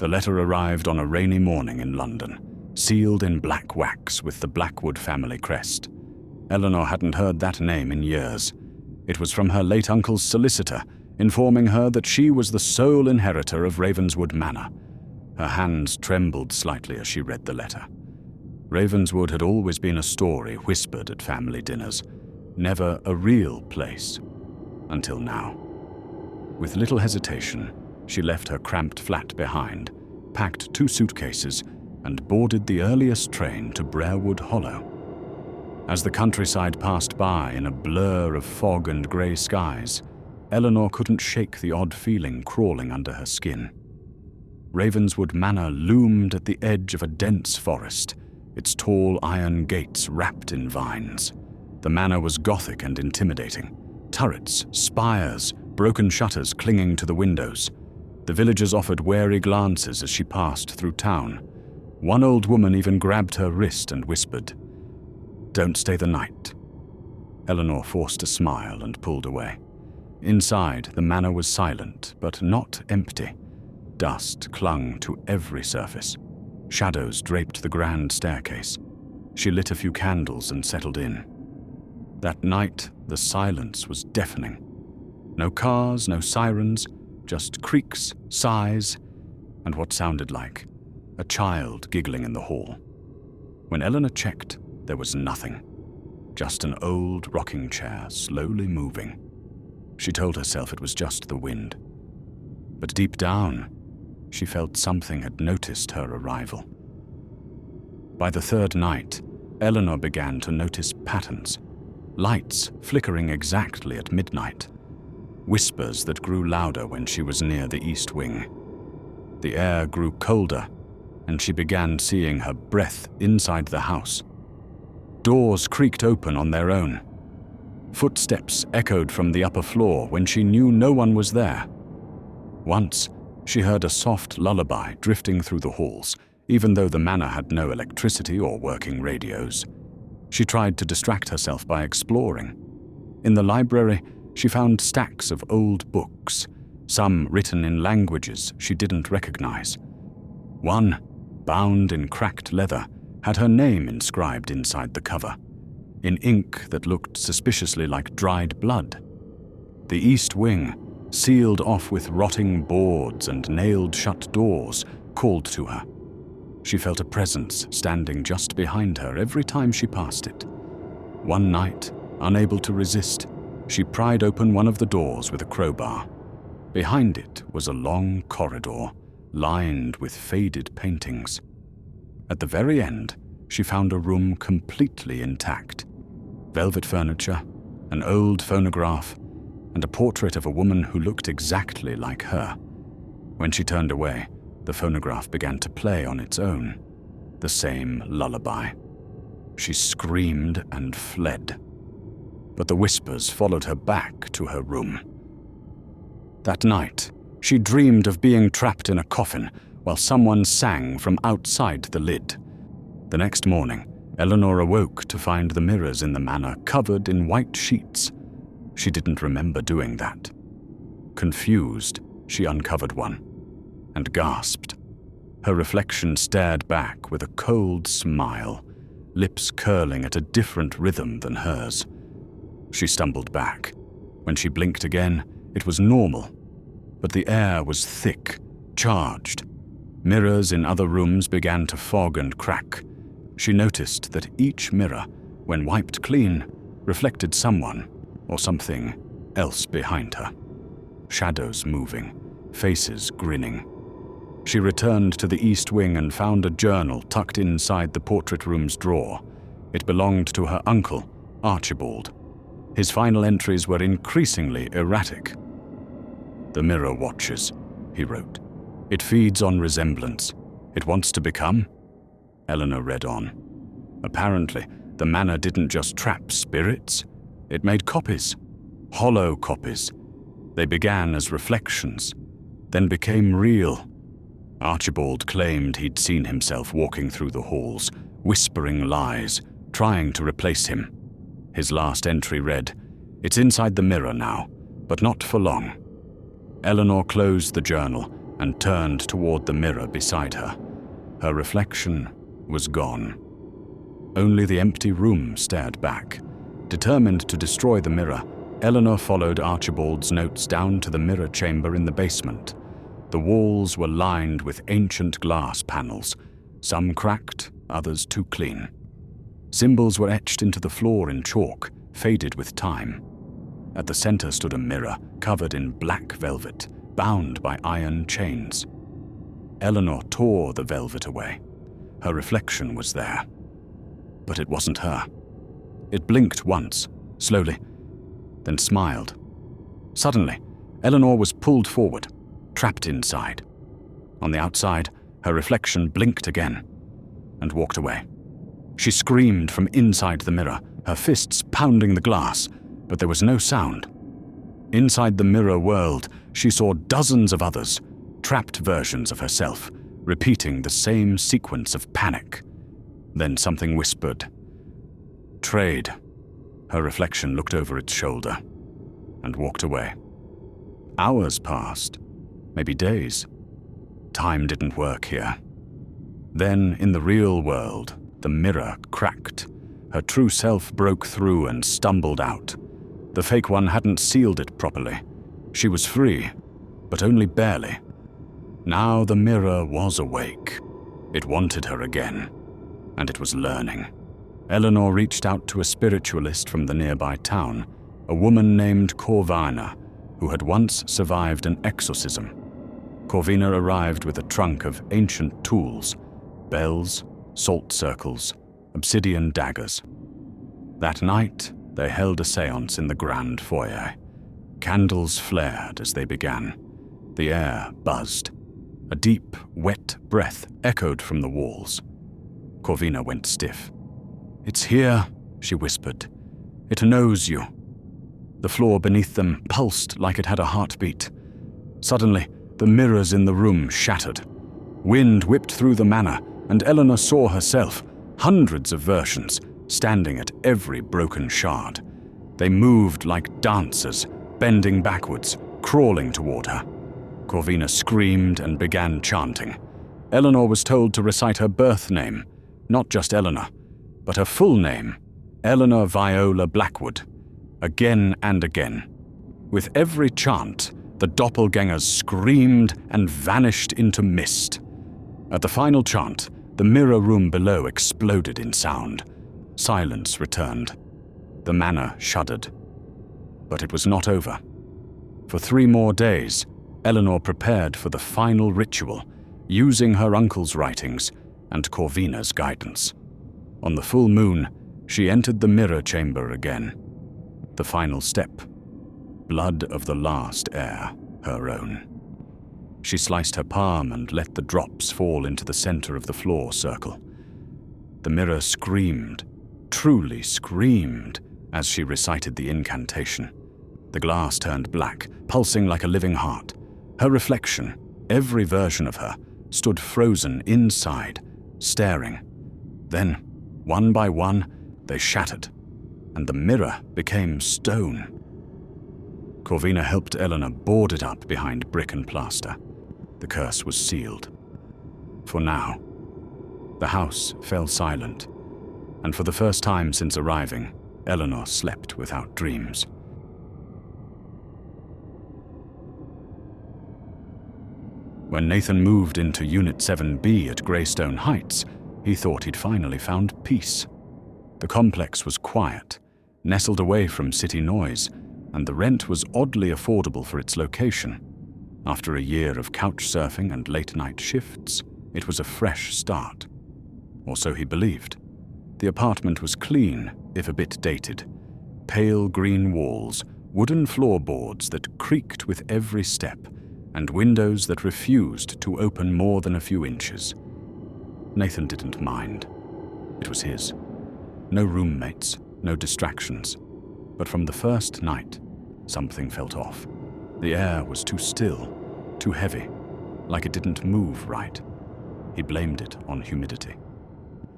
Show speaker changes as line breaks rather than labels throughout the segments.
The letter arrived on a rainy morning in London, sealed in black wax with the Blackwood family crest. Eleanor hadn't heard that name in years. It was from her late uncle's solicitor, informing her that she was the sole inheritor of Ravenswood Manor. Her hands trembled slightly as she read the letter. Ravenswood had always been a story whispered at family dinners, never a real place, until now. With little hesitation, she left her cramped flat behind, packed 2 suitcases, and boarded the earliest train to Brerewood Hollow. As the countryside passed by in a blur of fog and grey skies, Eleanor couldn't shake the odd feeling crawling under her skin. Ravenswood Manor loomed at the edge of a dense forest, its tall iron gates wrapped in vines. The manor was Gothic and intimidating. Turrets, spires, broken shutters clinging to the windows. The villagers offered wary glances as she passed through town. One old woman even grabbed her wrist and whispered, "Don't stay the night." Eleanor forced a smile and pulled away. Inside, the manor was silent, but not empty. Dust clung to every surface. Shadows draped the grand staircase. She lit a few candles and settled in. That night, the silence was deafening. No cars, no sirens, just creaks, sighs, and what sounded like a child giggling in the hall. When Eleanor checked, there was nothing. Just an old rocking chair slowly moving. She told herself it was just the wind. But deep down, she felt something had noticed her arrival. By the 3rd night, Eleanor began to notice patterns. Lights flickering exactly at midnight. Whispers that grew louder when she was near the east wing. The air grew colder, and she began seeing her breath inside the house. Doors creaked open on their own. Footsteps echoed from the upper floor when she knew no one was there. Once, she heard a soft lullaby drifting through the halls, even though the manor had no electricity or working radios. She tried to distract herself by exploring. In the library, she found stacks of old books, some written in languages she didn't recognize. One, bound in cracked leather, had her name inscribed inside the cover, in ink that looked suspiciously like dried blood. The east wing, sealed off with rotting boards and nailed-shut doors, called to her. She felt a presence standing just behind her every time she passed it. One night, unable to resist, she pried open one of the doors with a crowbar. Behind it was a long corridor, lined with faded paintings. At the very end, she found a room completely intact. Velvet furniture, an old phonograph, and a portrait of a woman who looked exactly like her. When she turned away, the phonograph began to play on its own, the same lullaby. She screamed and fled, but the whispers followed her back to her room. That night, she dreamed of being trapped in a coffin while someone sang from outside the lid. The next morning, Eleanor awoke to find the mirrors in the manor covered in white sheets. She didn't remember doing that. Confused, she uncovered one and gasped. Her reflection stared back with a cold smile, lips curling at a different rhythm than hers. She stumbled back. When she blinked again, it was normal, but the air was thick, charged. Mirrors in other rooms began to fog and crack. She noticed that each mirror, when wiped clean, reflected someone or something else behind her. Shadows moving, faces grinning. She returned to the east wing and found a journal tucked inside the portrait room's drawer. It belonged to her uncle, Archibald. His final entries were increasingly erratic. "The mirror watches," he wrote. "It feeds on resemblance. It wants to become." Eleanor read on. Apparently, the manor didn't just trap spirits. It made copies, hollow copies. They began as reflections, then became real. Archibald claimed he'd seen himself walking through the halls, whispering lies, trying to replace him. His last entry read, "It's inside the mirror now, but not for long." Eleanor closed the journal and turned toward the mirror beside her. Her reflection was gone. Only the empty room stared back. Determined to destroy the mirror, Eleanor followed Archibald's notes down to the mirror chamber in the basement. The walls were lined with ancient glass panels, some cracked, others too clean. Symbols were etched into the floor in chalk, faded with time. At the center stood a mirror covered in black velvet, bound by iron chains. Eleanor tore the velvet away. Her reflection was there. But it wasn't her. It blinked once, slowly, then smiled. Suddenly, Eleanor was pulled forward, trapped inside. On the outside, her reflection blinked again and walked away. She screamed from inside the mirror, her fists pounding the glass, but there was no sound. Inside the mirror world, she saw dozens of others, trapped versions of herself, repeating the same sequence of panic. Then something whispered, "Trade." Her reflection looked over its shoulder and walked away. Hours passed, maybe days. Time didn't work here. Then, in the real world, the mirror cracked. Her true self broke through and stumbled out. The fake one hadn't sealed it properly. She was free, but only barely. Now the mirror was awake. It wanted her again, and it was learning. Eleanor reached out to a spiritualist from the nearby town, a woman named Corvina, who had once survived an exorcism. Corvina arrived with a trunk of ancient tools, bells, salt circles, obsidian daggers. That night, they held a séance in the grand foyer. Candles flared as they began. The air buzzed. A deep, wet breath echoed from the walls. Corvina went stiff. "It's here," she whispered. "It knows you." The floor beneath them pulsed like it had a heartbeat. Suddenly, the mirrors in the room shattered. Wind whipped through the manor, and Eleanor saw herself, hundreds of versions, standing at every broken shard. They moved like dancers, bending backwards, crawling toward her. Corvina screamed and began chanting. Eleanor was told to recite her birth name, not just Eleanor, but her full name, Eleanor Viola Blackwood, again and again. With every chant, the doppelgangers screamed and vanished into mist. At the final chant, the mirror room below exploded in sound. Silence returned. The manor shuddered. But it was not over. For 3 more days, Eleanor prepared for the final ritual, using her uncle's writings and Corvina's guidance. On the full moon, she entered the mirror chamber again. The final step. Blood of the last heir, her own. She sliced her palm and let the drops fall into the center of the floor circle. The mirror screamed, truly screamed, as she recited the incantation. The glass turned black, pulsing like a living heart. Her reflection, every version of her, stood frozen inside, staring. Then, one by one, they shattered, and the mirror became stone. Corvina helped Eleanor board it up behind brick and plaster. The curse was sealed. For now. The house fell silent, and for the first time since arriving, Eleanor slept without dreams. When Nathan moved into Unit 7B at Greystone Heights, he thought he'd finally found peace. The complex was quiet, nestled away from city noise, and the rent was oddly affordable for its location. After a year of couch surfing and late-night shifts, it was a fresh start. Or so he believed. The apartment was clean, if a bit dated. Pale green walls, wooden floorboards that creaked with every step, and windows that refused to open more than a few inches. Nathan didn't mind. It was his. No roommates, no distractions. But from the first night, something felt off. The air was too still, too heavy, like it didn't move right. He blamed it on humidity.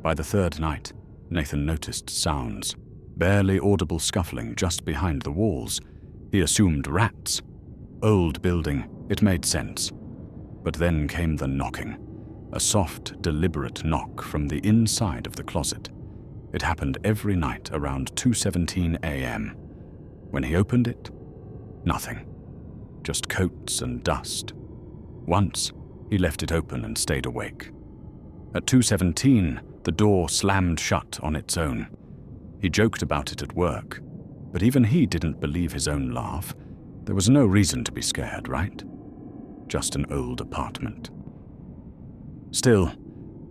By the third night, Nathan noticed sounds, barely audible scuffling just behind the walls. He assumed rats. Old building, it made sense. But then came the knocking, a soft, deliberate knock from the inside of the closet. It happened every night around 2:17 a.m. When he opened it, nothing. Just coats and dust. Once, he left it open and stayed awake. At 2:17, the door slammed shut on its own. He joked about it at work, but even he didn't believe his own laugh. There was no reason to be scared, right? Just an old apartment. Still,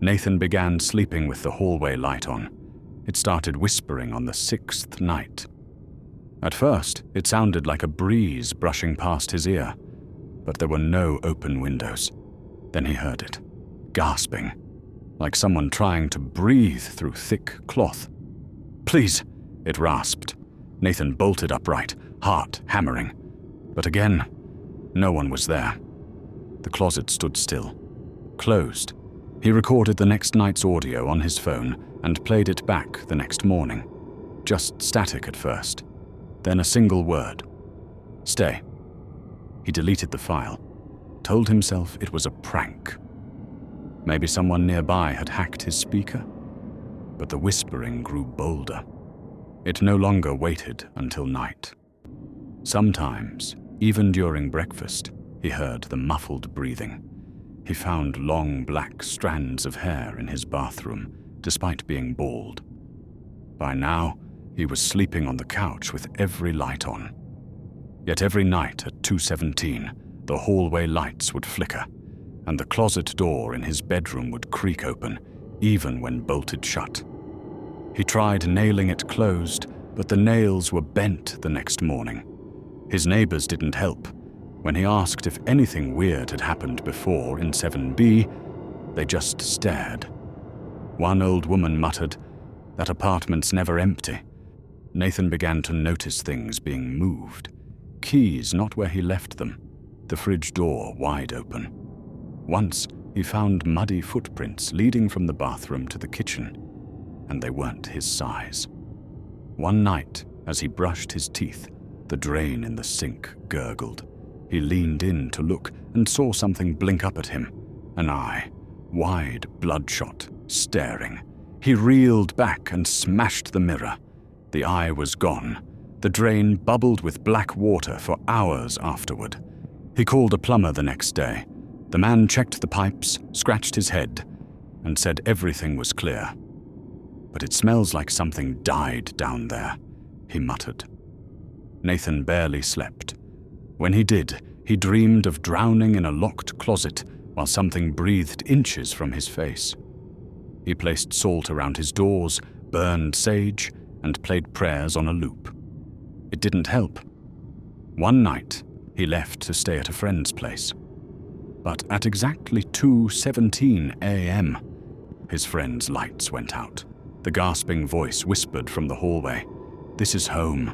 Nathan began sleeping with the hallway light on. It started whispering on the 6th night. At first, it sounded like a breeze brushing past his ear, but there were no open windows. Then he heard it, gasping, like someone trying to breathe through thick cloth. "Please," it rasped. Nathan bolted upright, heart hammering. But again, no one was there. The closet stood still, closed. He recorded the next night's audio on his phone and played it back the next morning. Just static at first, then a single word. "Stay." He deleted the file, told himself it was a prank. Maybe someone nearby had hacked his speaker? But the whispering grew bolder. It no longer waited until night. Sometimes, even during breakfast, he heard the muffled breathing. He found long black strands of hair in his bathroom, despite being bald. By now, he was sleeping on the couch with every light on. Yet every night at 2:17, the hallway lights would flicker, and the closet door in his bedroom would creak open, even when bolted shut. He tried nailing it closed, but the nails were bent the next morning. His neighbors didn't help. When he asked if anything weird had happened before in 7B, they just stared. One old woman muttered, "That apartment's never empty." Nathan began to notice things being moved. Keys not where he left them, the fridge door wide open. Once, he found muddy footprints leading from the bathroom to the kitchen, and they weren't his size. One night, as he brushed his teeth, the drain in the sink gurgled. He leaned in to look and saw something blink up at him, an eye, wide, bloodshot, staring. He reeled back and smashed the mirror. The eye was gone. The drain bubbled with black water for hours afterward. He called a plumber the next day. The man checked the pipes, scratched his head, and said everything was clear. "But it smells like something died down there," he muttered. Nathan barely slept. When he did, he dreamed of drowning in a locked closet while something breathed inches from his face. He placed salt around his doors, burned sage, and played prayers on a loop. It didn't help. One night, he left to stay at a friend's place. But at exactly 2:17 a.m., his friend's lights went out. The gasping voice whispered from the hallway, "This is home."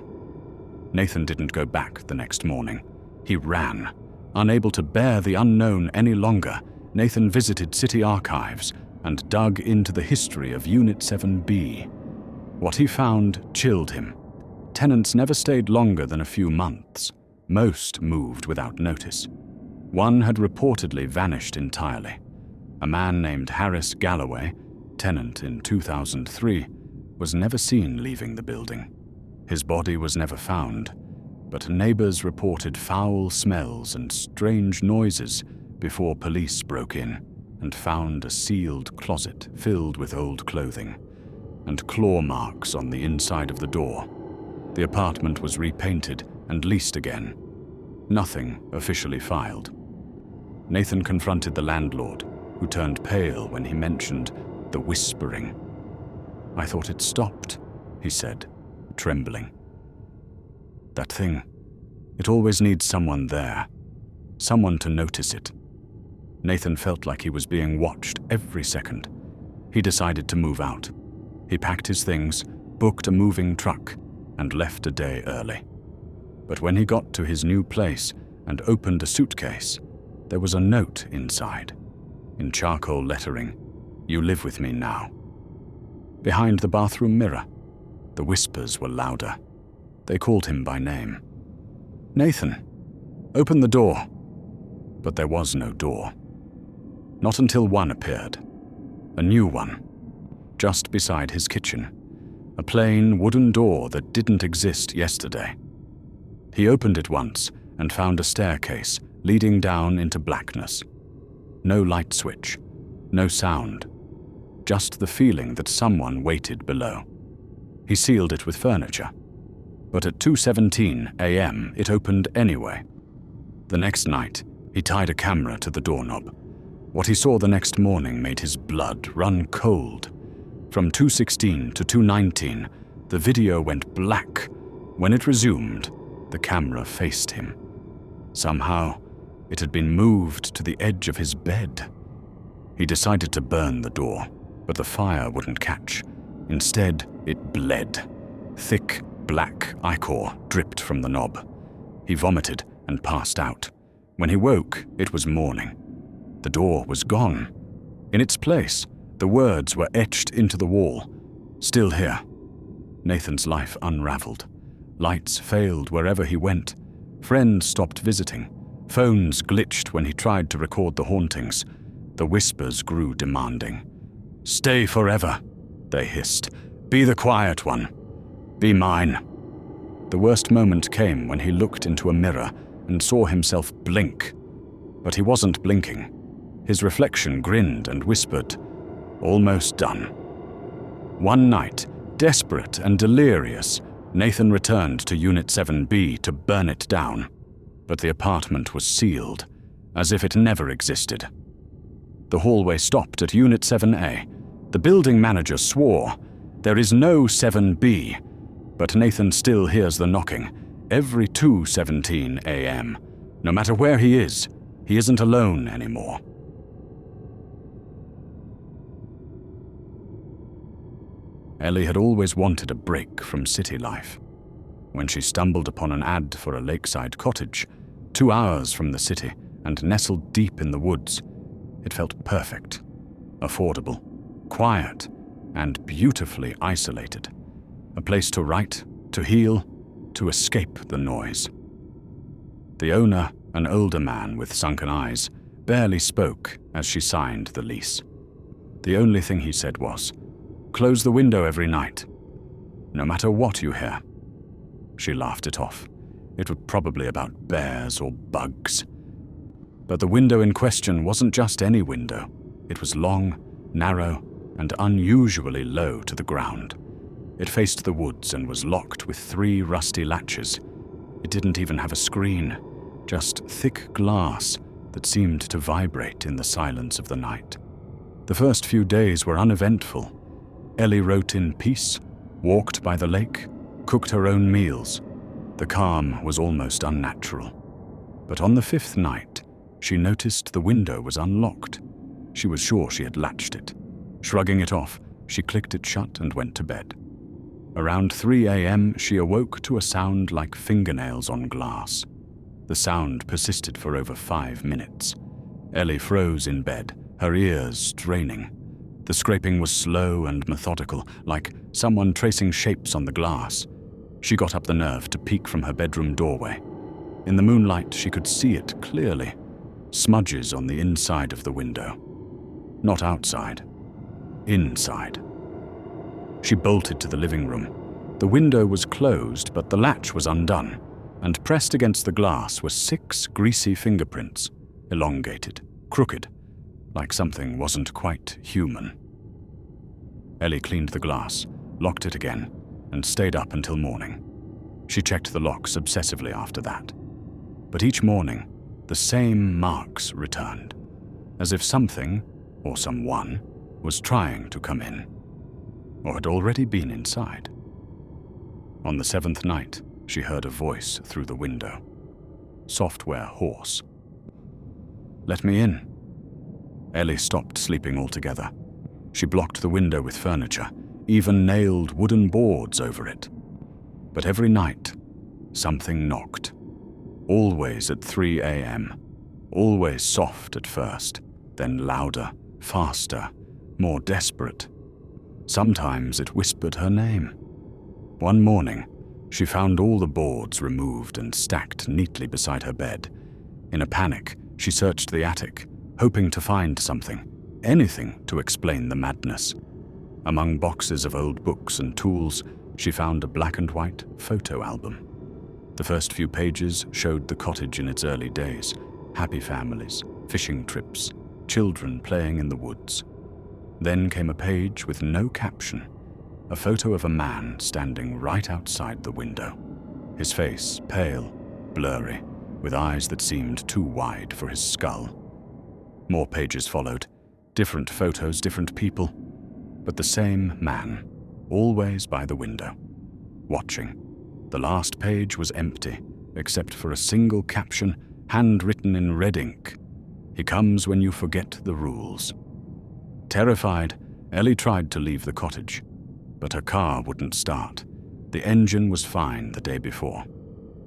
Nathan didn't go back the next morning. He ran. Unable to bear the unknown any longer, Nathan visited city archives and dug into the history of Unit 7B. What he found chilled him. Tenants never stayed longer than a few months. Most moved without notice. One had reportedly vanished entirely. A man named Harris Galloway, tenant in 2003, was never seen leaving the building. His body was never found, but neighbors reported foul smells and strange noises before police broke in and found a sealed closet filled with old clothing and claw marks on the inside of the door. The apartment was repainted and leased again. Nothing officially filed. Nathan confronted the landlord, who turned pale when he mentioned the whispering. "I thought it stopped," he said, trembling. "That thing, it always needs someone there, someone to notice it." Nathan felt like he was being watched every second. He decided to move out. He packed his things, booked a moving truck, and left a day early. But when he got to his new place and opened a suitcase, there was a note inside, in charcoal lettering, "You live with me now." Behind the bathroom mirror, the whispers were louder. They called him by name. "Nathan, open the door." But there was no door. Not until one appeared. A new one. Just beside his kitchen. A plain wooden door that didn't exist yesterday. He opened it once and found a staircase leading down into blackness. No light switch. No sound. Just the feeling that someone waited below. He sealed it with furniture. But at 2:17 a.m. it opened anyway. The next night, he tied a camera to the doorknob. What he saw the next morning made his blood run cold. From 2:16 to 2:19, the video went black. When it resumed, the camera faced him. Somehow, it had been moved to the edge of his bed. He decided to burn the door, but the fire wouldn't catch. Instead, it bled. Thick, black ichor dripped from the knob. He vomited and passed out. When he woke, it was morning. The door was gone. In its place, the words were etched into the wall. Still here. Nathan's life unraveled. Lights failed wherever he went. Friends stopped visiting. Phones glitched when he tried to record the hauntings. The whispers grew demanding. "Stay forever," they hissed. "Be the quiet one. Be mine." The worst moment came when he looked into a mirror and saw himself blink. But he wasn't blinking. His reflection grinned and whispered, "Almost done." One night, desperate and delirious, Nathan returned to Unit 7B to burn it down. But the apartment was sealed, as if it never existed. The hallway stopped at Unit 7A. The building manager swore, "There is no 7B." But Nathan still hears the knocking, every 2:17 a.m. No matter where he isn't alone anymore. Ellie had always wanted a break from city life. When she stumbled upon an ad for a lakeside cottage, 2 hours from the city and nestled deep in the woods, it felt perfect, affordable, quiet, and beautifully isolated. A place to write, to heal, to escape the noise. The owner, an older man with sunken eyes, barely spoke as she signed the lease. The only thing he said was, "Close the window every night, no matter what you hear." She laughed it off. It was probably about bears or bugs. But the window in question wasn't just any window. It was long, narrow, and unusually low to the ground. It faced the woods and was locked with 3 rusty latches. It didn't even have a screen, just thick glass that seemed to vibrate in the silence of the night. The first few days were uneventful. Ellie wrote in peace, walked by the lake, cooked her own meals. The calm was almost unnatural. But on the 5th night, she noticed the window was unlocked. She was sure she had latched it. Shrugging it off, she clicked it shut and went to bed. Around 3 a.m., she awoke to a sound like fingernails on glass. The sound persisted for over 5 minutes. Ellie froze in bed, her ears straining. The scraping was slow and methodical, like someone tracing shapes on the glass. She got up the nerve to peek from her bedroom doorway. In the moonlight, she could see it clearly. Smudges on the inside of the window. Not outside. Inside. She bolted to the living room. The window was closed, but the latch was undone, and pressed against the glass were 6 greasy fingerprints, elongated, crooked, like something wasn't quite human. Ellie cleaned the glass, locked it again, and stayed up until morning. She checked the locks obsessively after that. But each morning, the same marks returned, as if something, or someone, was trying to come in, or had already been inside. On the 7th night, she heard a voice through the window. Software hoarse. "Let me in." Ellie stopped sleeping altogether. She blocked the window with furniture, even nailed wooden boards over it. But every night, something knocked. Always at 3 a.m. Always soft at first, then louder, faster, more desperate. Sometimes it whispered her name. One morning, she found all the boards removed and stacked neatly beside her bed. In a panic, she searched the attic, hoping to find something, anything to explain the madness. Among boxes of old books and tools, she found a black and white photo album. The first few pages showed the cottage in its early days, happy families, fishing trips, children playing in the woods. Then came a page with no caption, a photo of a man standing right outside the window, his face pale, blurry, with eyes that seemed too wide for his skull. More pages followed, different photos, different people, but the same man, always by the window, watching. The last page was empty, except for a single caption handwritten in red ink. "He comes when you forget the rules." Terrified, Ellie tried to leave the cottage, but her car wouldn't start. The engine was fine the day before.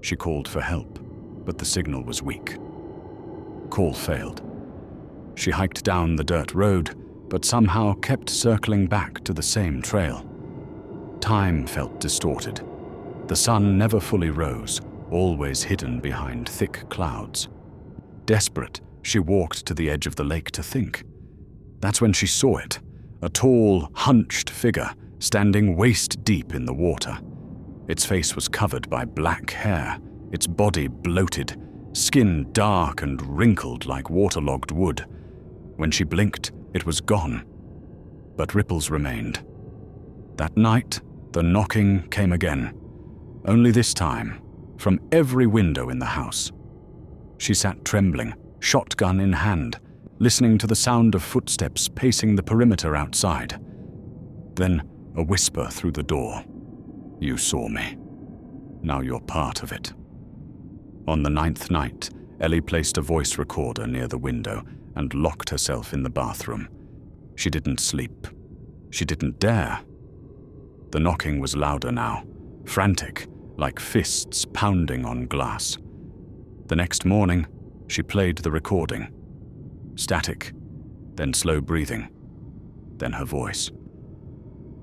She called for help, but the signal was weak. Call failed. She hiked down the dirt road, but somehow kept circling back to the same trail. Time felt distorted. The sun never fully rose, always hidden behind thick clouds. Desperate, she walked to the edge of the lake to think. That's when she saw it, a tall, hunched figure standing waist-deep in the water. Its face was covered by black hair, its body bloated, skin dark and wrinkled like waterlogged wood. When she blinked, it was gone, but ripples remained. That night, the knocking came again, only this time from every window in the house. She sat trembling, shotgun in hand, listening to the sound of footsteps pacing the perimeter outside. Then a whisper through the door. "You saw me. Now you're part of it." On the 9th night, Ellie placed a voice recorder near the window and locked herself in the bathroom. She didn't sleep. She didn't dare. The knocking was louder now, frantic, like fists pounding on glass. The next morning, she played the recording. Static, then slow breathing, then her voice.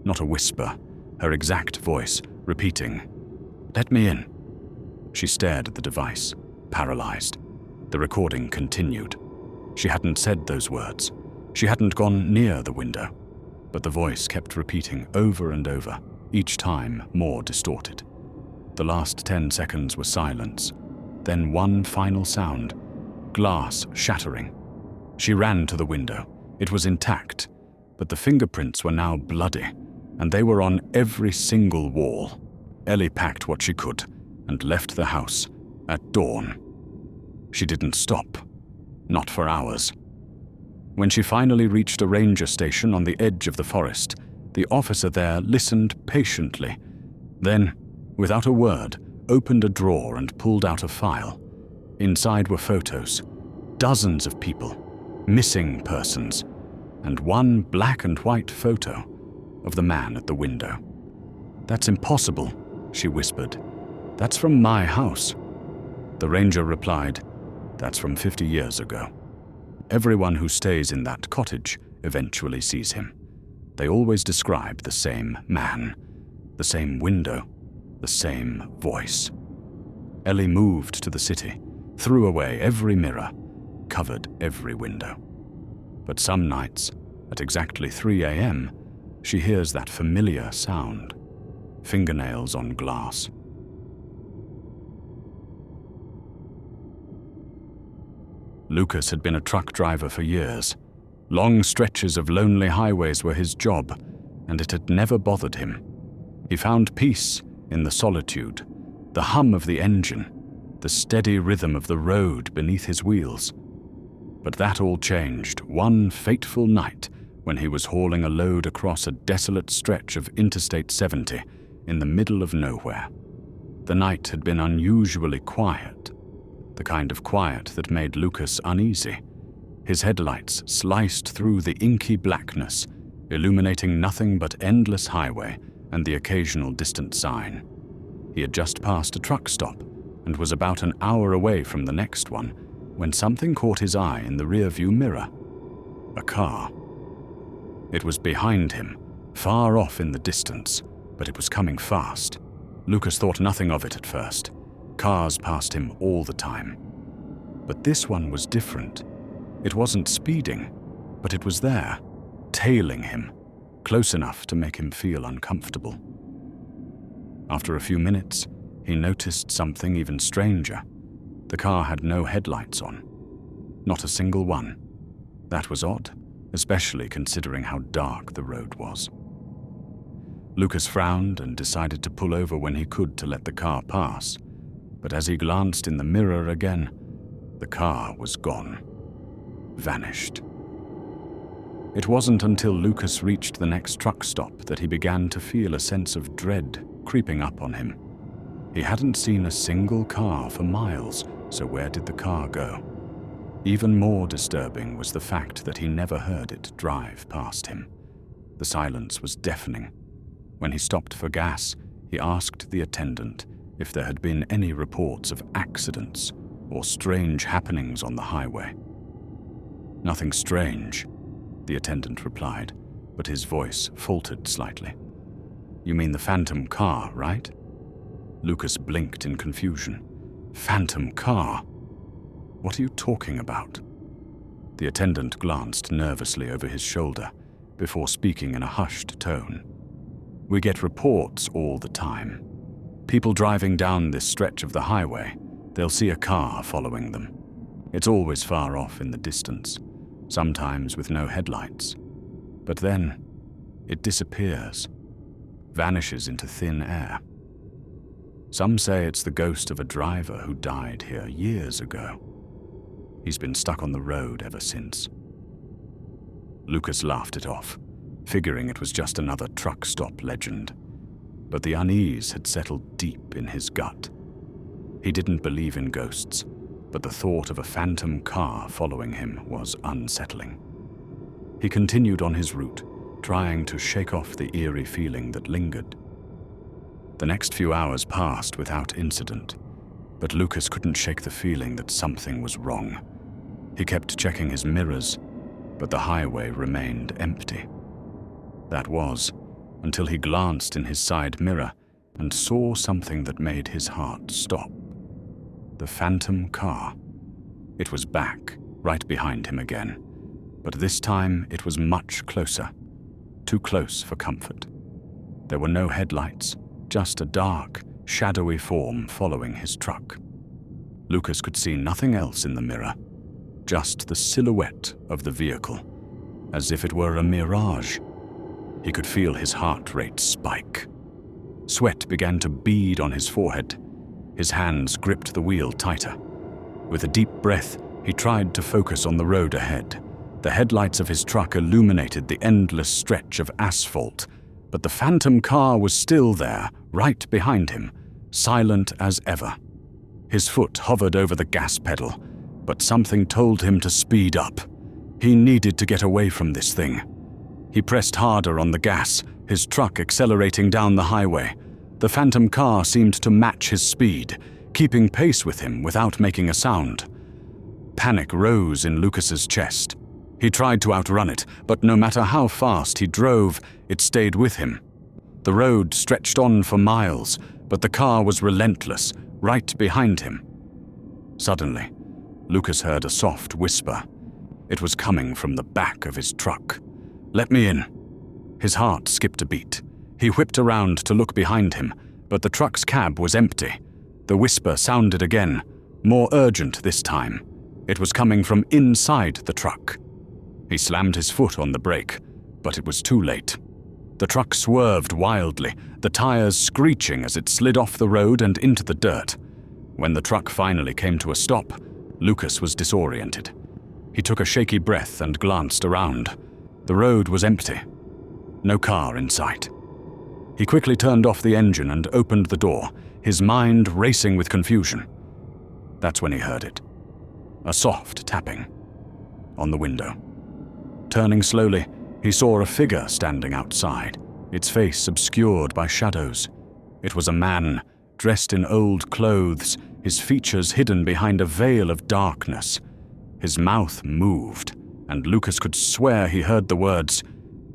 Not a whisper, her exact voice, repeating, "Let me in." She stared at the device, paralyzed. The recording continued. She hadn't said those words. She hadn't gone near the window, but the voice kept repeating over and over, each time more distorted. The last 10 seconds were silence, then one final sound, glass shattering. She ran to the window. It was intact, but the fingerprints were now bloody, and they were on every single wall. Ellie packed what she could and left the house at dawn. She didn't stop, not for hours. When she finally reached a ranger station on the edge of the forest, the officer there listened patiently, then, without a word, opened a drawer and pulled out a file. Inside were photos, dozens of people, missing persons, and one black and white photo of the man at the window. "That's impossible," she whispered. "That's from my house." The ranger replied, "That's from 50 years ago. Everyone who stays in that cottage eventually sees him. They always describe the same man, the same window, the same voice." Ellie moved to the city, threw away every mirror, covered every window. But some nights, at exactly 3 a.m., she hears that familiar sound, fingernails on glass. Lucas had been a truck driver for years. Long stretches of lonely highways were his job, and it had never bothered him. He found peace in the solitude, the hum of the engine, the steady rhythm of the road beneath his wheels. But that all changed one fateful night when he was hauling a load across a desolate stretch of Interstate 70 in the middle of nowhere. The night had been unusually quiet, the kind of quiet that made Lucas uneasy. His headlights sliced through the inky blackness, illuminating nothing but endless highway and the occasional distant sign. He had just passed a truck stop and was about an hour away from the next one when something caught his eye in the rearview mirror. A car. It was behind him, far off in the distance, but it was coming fast. Lucas thought nothing of it at first. Cars passed him all the time. But this one was different. It wasn't speeding, but it was there, tailing him, close enough to make him feel uncomfortable. After a few minutes, he noticed something even stranger. The car had no headlights on. Not a single one. That was odd, especially considering how dark the road was. Lucas frowned and decided to pull over when he could to let the car pass, but as he glanced in the mirror again, the car was gone. Vanished. It wasn't until Lucas reached the next truck stop that he began to feel a sense of dread creeping up on him. He hadn't seen a single car for miles, so where did the car go? Even more disturbing was the fact that he never heard it drive past him. The silence was deafening. When he stopped for gas, he asked the attendant if there had been any reports of accidents or strange happenings on the highway. "Nothing strange," the attendant replied, but his voice faltered slightly. "You mean the phantom car, right?" Lucas blinked in confusion. "Phantom car? What are you talking about?" The attendant glanced nervously over his shoulder before speaking in a hushed tone. "We get reports all the time. People driving down this stretch of the highway, they'll see a car following them. It's always far off in the distance, sometimes with no headlights. But then, it disappears, vanishes into thin air. Some say it's the ghost of a driver who died here years ago. He's been stuck on the road ever since." Lucas laughed it off, figuring it was just another truck stop legend. But the unease had settled deep in his gut. He didn't believe in ghosts, but the thought of a phantom car following him was unsettling. He continued on his route, trying to shake off the eerie feeling that lingered. The next few hours passed without incident, but Lucas couldn't shake the feeling that something was wrong. He kept checking his mirrors, but the highway remained empty. That was, until he glanced in his side mirror and saw something that made his heart stop. The phantom car. It was back, right behind him again, but this time it was much closer. Too close for comfort. There were no headlights, just a dark, shadowy form following his truck. Lucas could see nothing else in the mirror, just the silhouette of the vehicle, as if it were a mirage. He could feel his heart rate spike. Sweat began to bead on his forehead. His hands gripped the wheel tighter. With a deep breath, he tried to focus on the road ahead. The headlights of his truck illuminated the endless stretch of asphalt, but the phantom car was still there, right behind him, silent as ever. His foot hovered over the gas pedal, but something told him to speed up. He needed to get away from this thing. He pressed harder on the gas, his truck accelerating down the highway. The phantom car seemed to match his speed, keeping pace with him without making a sound. Panic rose in Lucas's chest. He tried to outrun it, but no matter how fast he drove, it stayed with him. The road stretched on for miles, but the car was relentless, right behind him. Suddenly, Lucas heard a soft whisper. It was coming from the back of his truck. "Let me in." His heart skipped a beat. He whipped around to look behind him, but the truck's cab was empty. The whisper sounded again, more urgent this time. It was coming from inside the truck. He slammed his foot on the brake, but it was too late. The truck swerved wildly, the tires screeching as it slid off the road and into the dirt. When the truck finally came to a stop, Lucas was disoriented. He took a shaky breath and glanced around. The road was empty. No car in sight. He quickly turned off the engine and opened the door, his mind racing with confusion. That's when he heard it. A soft tapping on the window. Turning slowly, he saw a figure standing outside, its face obscured by shadows. It was a man, dressed in old clothes, his features hidden behind a veil of darkness. His mouth moved, and Lucas could swear he heard the words,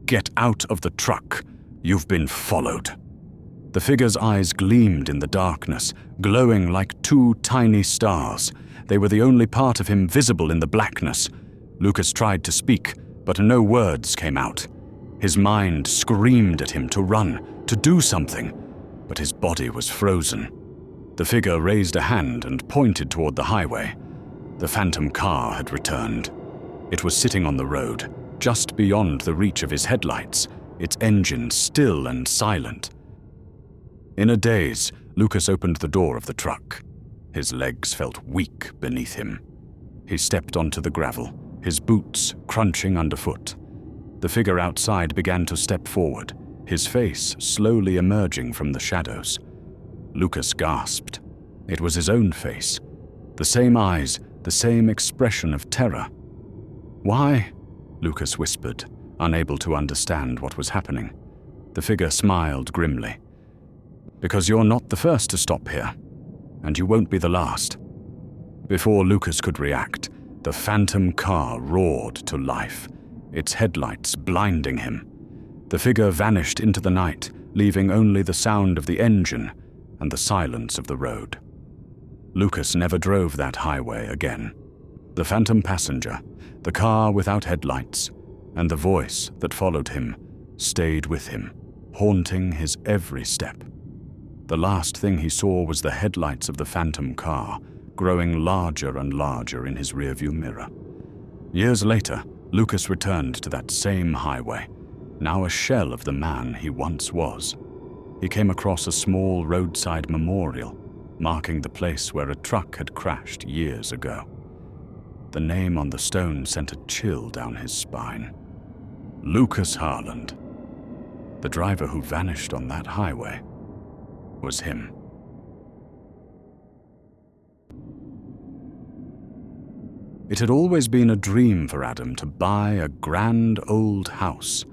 "Get out of the truck. You've been followed." The figure's eyes gleamed in the darkness, glowing like two tiny stars. They were the only part of him visible in the blackness. Lucas tried to speak, but no words came out. His mind screamed at him to run, to do something, but his body was frozen. The figure raised a hand and pointed toward the highway. The phantom car had returned. It was sitting on the road, just beyond the reach of his headlights, its engine still and silent. In a daze, Lucas opened the door of the truck. His legs felt weak beneath him. He stepped onto the gravel, his boots crunching underfoot. The figure outside began to step forward, his face slowly emerging from the shadows. Lucas gasped. It was his own face. The same eyes, the same expression of terror. "Why?" Lucas whispered, unable to understand what was happening. The figure smiled grimly. "Because you're not the first to stop here, and you won't be the last." Before Lucas could react, the phantom car roared to life, its headlights blinding him. The figure vanished into the night, leaving only the sound of the engine and the silence of the road. Lucas never drove that highway again. The phantom passenger, the car without headlights, and the voice that followed him stayed with him, haunting his every step. The last thing he saw was the headlights of the phantom car, growing larger and larger in his rearview mirror. Years later, Lucas returned to that same highway, now a shell of the man he once was. He came across a small roadside memorial, marking the place where a truck had crashed years ago. The name on the stone sent a chill down his spine. Lucas Harland. The driver who vanished on that highway was him. It had always been a dream for Adam to buy a grand old house,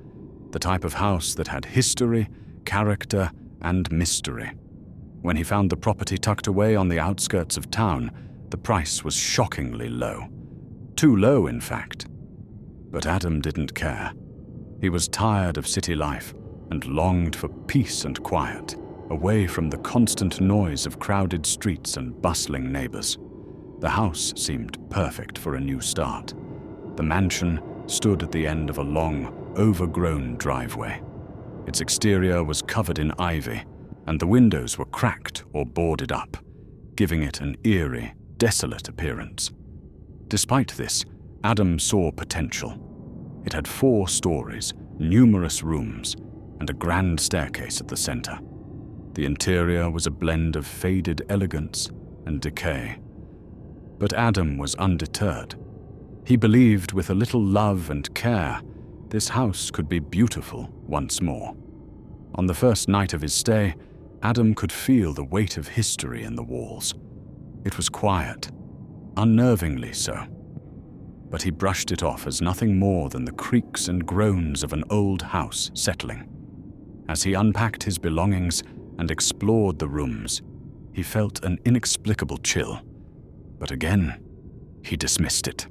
the type of house that had history, character, and mystery. When he found the property tucked away on the outskirts of town, the price was shockingly low. Too low, in fact. But Adam didn't care. He was tired of city life and longed for peace and quiet, away from the constant noise of crowded streets and bustling neighbors. The house seemed perfect for a new start. The mansion stood at the end of a long, overgrown driveway. Its exterior was covered in ivy, and the windows were cracked or boarded up, giving it an eerie, desolate appearance. Despite this, Adam saw potential. It had 4 stories, numerous rooms, and a grand staircase at the center. The interior was a blend of faded elegance and decay. But Adam was undeterred. He believed with a little love and care, this house could be beautiful once more. On the first night of his stay, Adam could feel the weight of history in the walls. It was quiet, unnervingly so. But he brushed it off as nothing more than the creaks and groans of an old house settling. As he unpacked his belongings and explored the rooms, he felt an inexplicable chill. But again, he dismissed it.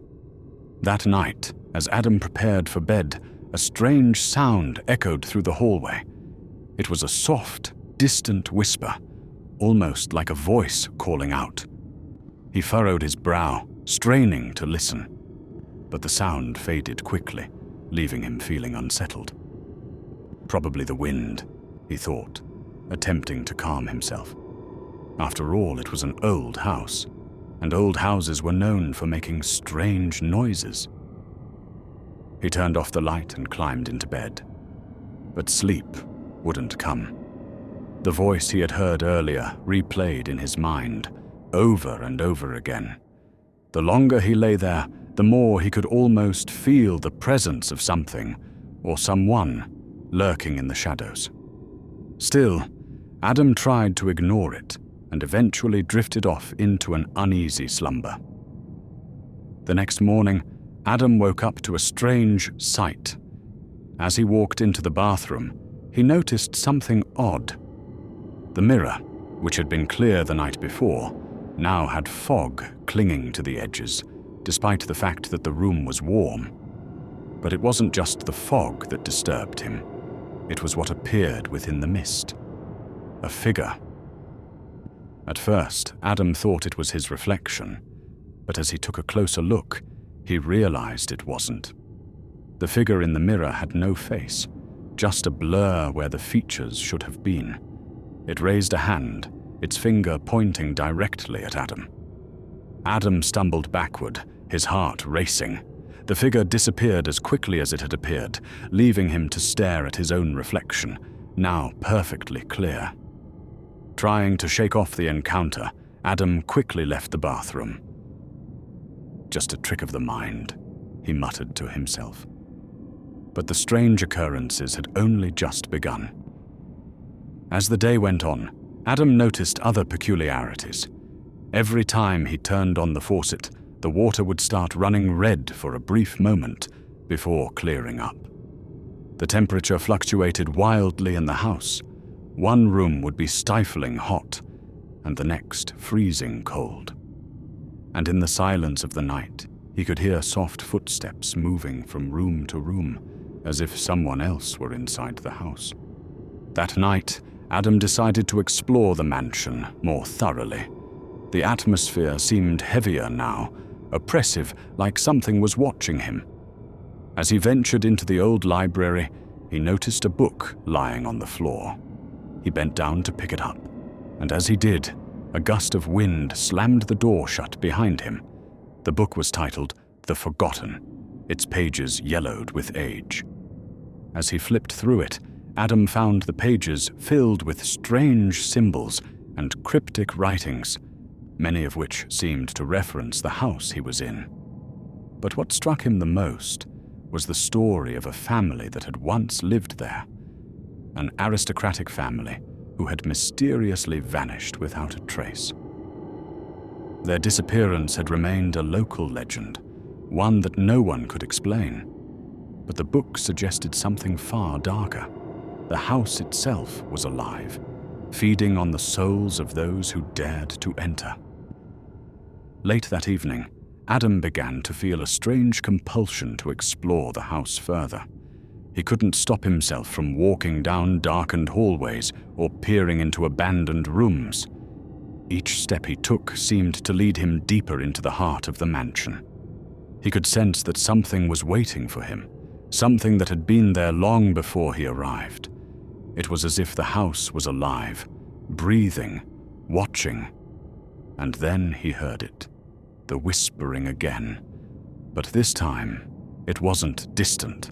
That night, as Adam prepared for bed, a strange sound echoed through the hallway. It was a soft, distant whisper, almost like a voice calling out. He furrowed his brow, straining to listen. But the sound faded quickly, leaving him feeling unsettled. Probably the wind, he thought, attempting to calm himself. After all, it was an old house, and old houses were known for making strange noises. He turned off the light and climbed into bed. But sleep wouldn't come. The voice he had heard earlier replayed in his mind, over and over again. The longer he lay there, the more he could almost feel the presence of something, or someone, lurking in the shadows. Still, Adam tried to ignore it, and eventually drifted off into an uneasy slumber. The next morning, Adam woke up to a strange sight. As he walked into the bathroom, he noticed something odd. The mirror, which had been clear the night before, now had fog clinging to the edges, despite the fact that the room was warm. But it wasn't just the fog that disturbed him. It was what appeared within the mist. A figure. At first, Adam thought it was his reflection, but as he took a closer look, He realized it wasn't. The figure in the mirror had no face, just a blur where the features should have been. It raised a hand, its finger pointing directly at Adam. Adam stumbled backward, his heart racing. The figure disappeared as quickly as it had appeared, leaving him to stare at his own reflection, now perfectly clear. Trying to shake off the encounter, Adam quickly left the bathroom. Just a trick of the mind, he muttered to himself. But the strange occurrences had only just begun. As the day went on, Adam noticed other peculiarities. Every time he turned on the faucet, the water would start running red for a brief moment before clearing up. The temperature fluctuated wildly in the house. One room would be stifling hot, and the next freezing cold. And in the silence of the night, he could hear soft footsteps moving from room to room, as if someone else were inside the house. That night, Adam decided to explore the mansion more thoroughly. The atmosphere seemed heavier now, oppressive, like something was watching him. As he ventured into the old library, he noticed a book lying on the floor. He bent down to pick it up, and as he did, a gust of wind slammed the door shut behind him. The book was titled The Forgotten, its pages yellowed with age. As he flipped through it, Adam found the pages filled with strange symbols and cryptic writings, many of which seemed to reference the house he was in. But what struck him the most was the story of a family that had once lived there, an aristocratic family who had mysteriously vanished without a trace. Their disappearance had remained a local legend, one that no one could explain. But the book suggested something far darker. The house itself was alive, feeding on the souls of those who dared to enter. Late that evening, Adam began to feel a strange compulsion to explore the house further. He couldn't stop himself from walking down darkened hallways or peering into abandoned rooms. Each step he took seemed to lead him deeper into the heart of the mansion. He could sense that something was waiting for him, something that had been there long before he arrived. It was as if the house was alive, breathing, watching. And then he heard it, the whispering again. But this time, it wasn't distant.